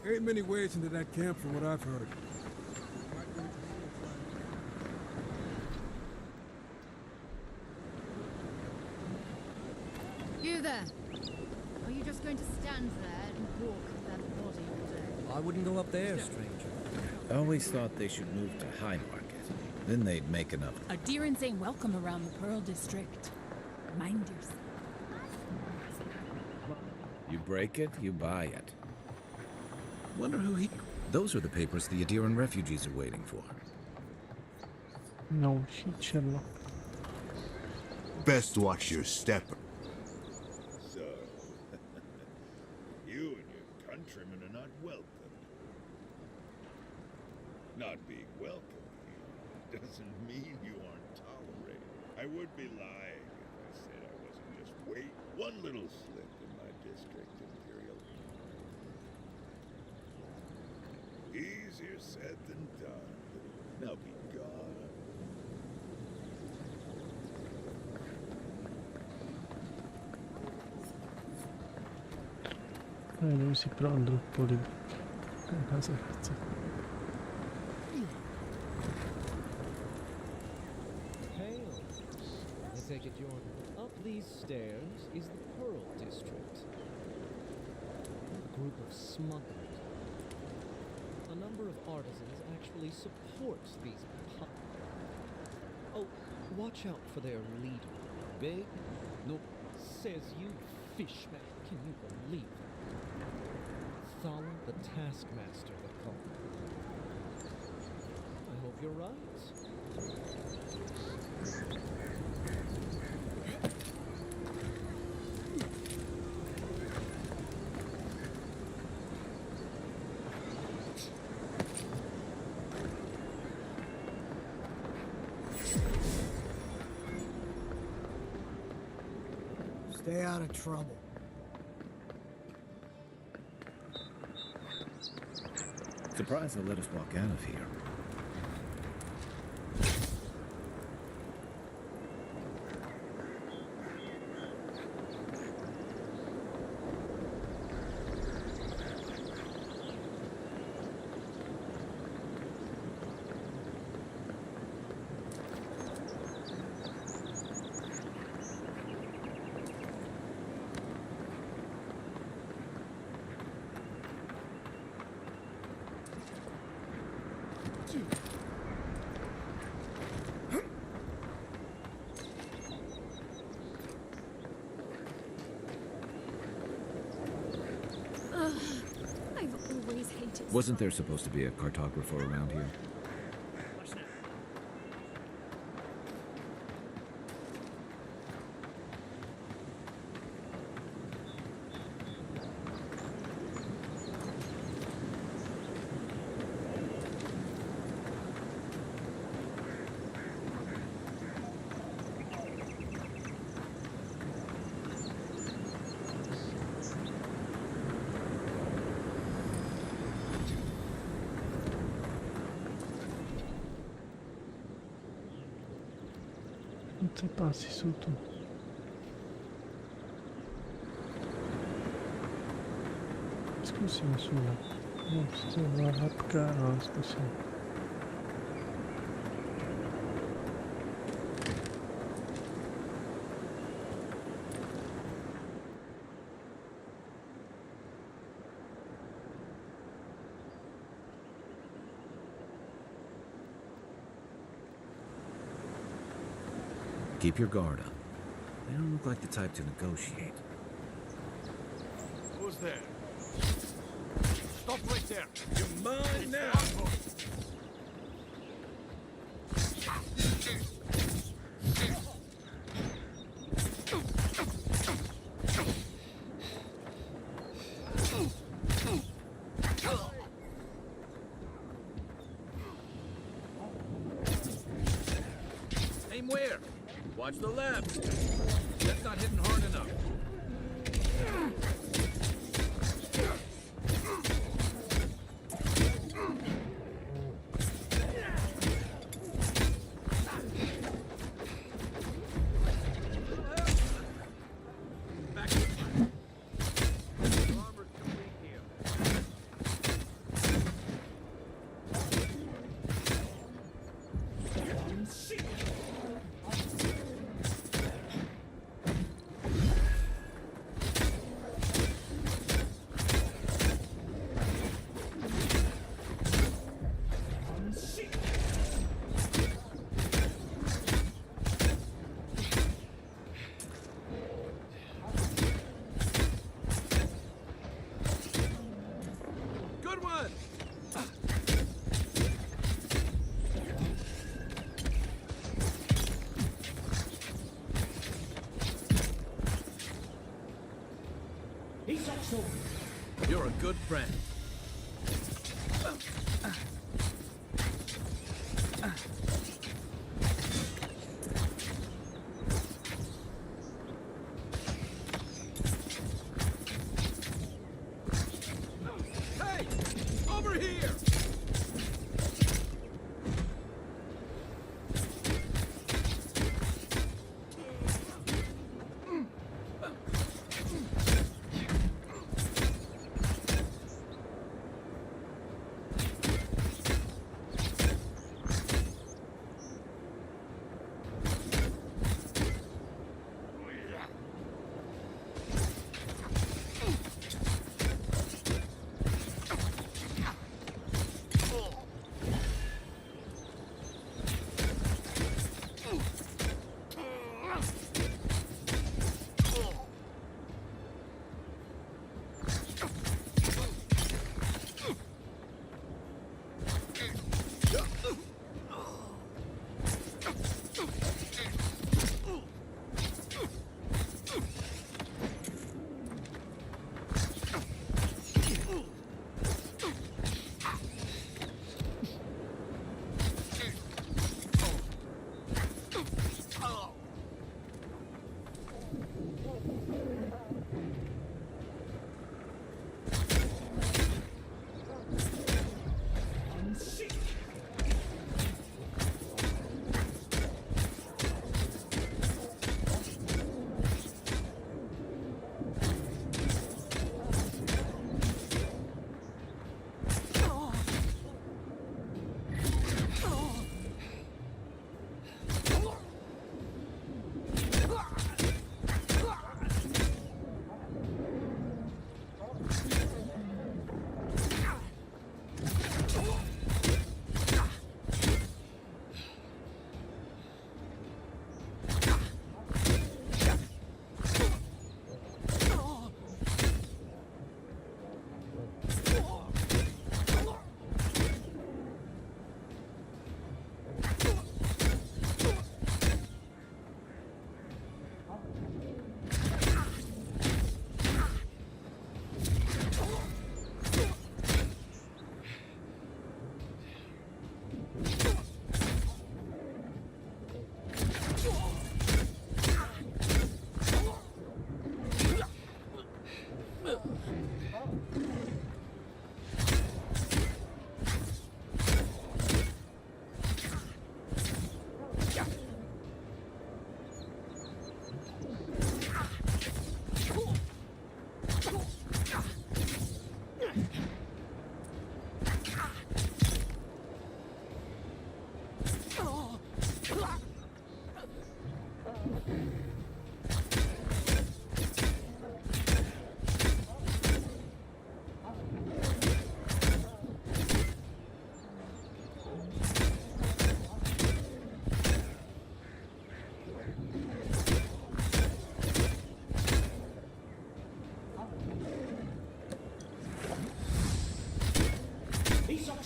Ain't many ways into that camp from what I've heard. You there! Are you just going to stand there and walk with that body all day? I wouldn't go up there, stranger. I always thought they should move to High Market. Then they'd make enough. Adherents ain't welcome around the Pearl District. Mind yourself. You break it, you buy it. Wonder who he... Those are the papers the Adiran refugees are waiting for. No shit, Sherlock. Best watch your step. So, you and your countrymen are not welcome. Not being welcome here doesn't mean you aren't tolerated. I would be lying if I said I wasn't just wait one little slip in my district, Imperial. Easier said than done. Now be gone. Nevím si pro Android polib. Jaká se chce. Hail! I take it you're... Up these stairs is the Pearl District. A group of smugglers. A number of artisans actually support these Oh, watch out for their leader. Big? No, says you fishman. Can you believe it? Thala the Taskmaster, they call him. I hope you're right. Stay out of trouble. Surprised they'll let us walk out of here. I've always hated. Wasn't there supposed to be a cartographer around here? Co pásy jsou tu? Zkusím sundat. Prostě látka, no, zkusím. Keep your guard up. They don't look like the type to negotiate. Who's there? Stop right there! You're mine now! Aim where? Watch the left. That's not hitting hard enough. Good one! He's also... You're a good friend. Hey! Over here!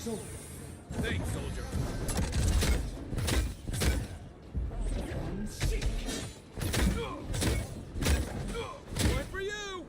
Thanks, soldier. One for you!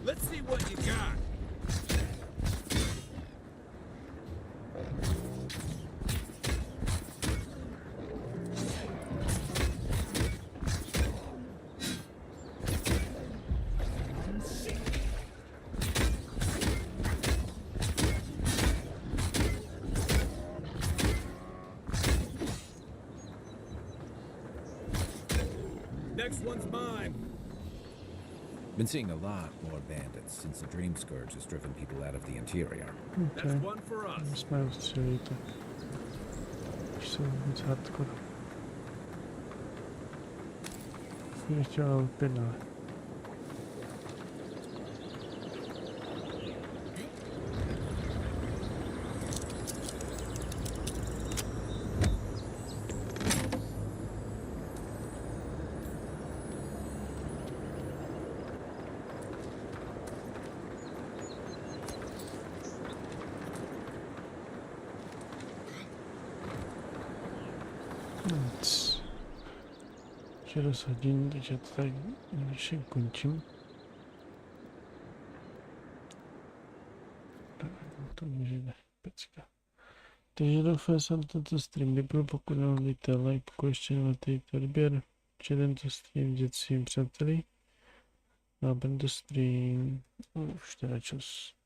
Let's see what you got. Next one's mine. Been seeing a lot more bandits since the Dream Scourge has driven people out of the interior. That's one for us. Jsme ustřelili to. Už jsou moc hardcore. Ještě ale upědná. Ještě 10 hodin, takže to tady ještě končím. To může jde, pecka. Takže doufám, že jsem tento stream líbil, pokud nehodíte like, pokud ještě nehodíte odběr, či tento stream dět svým přáteli. A tento stream už teda čas.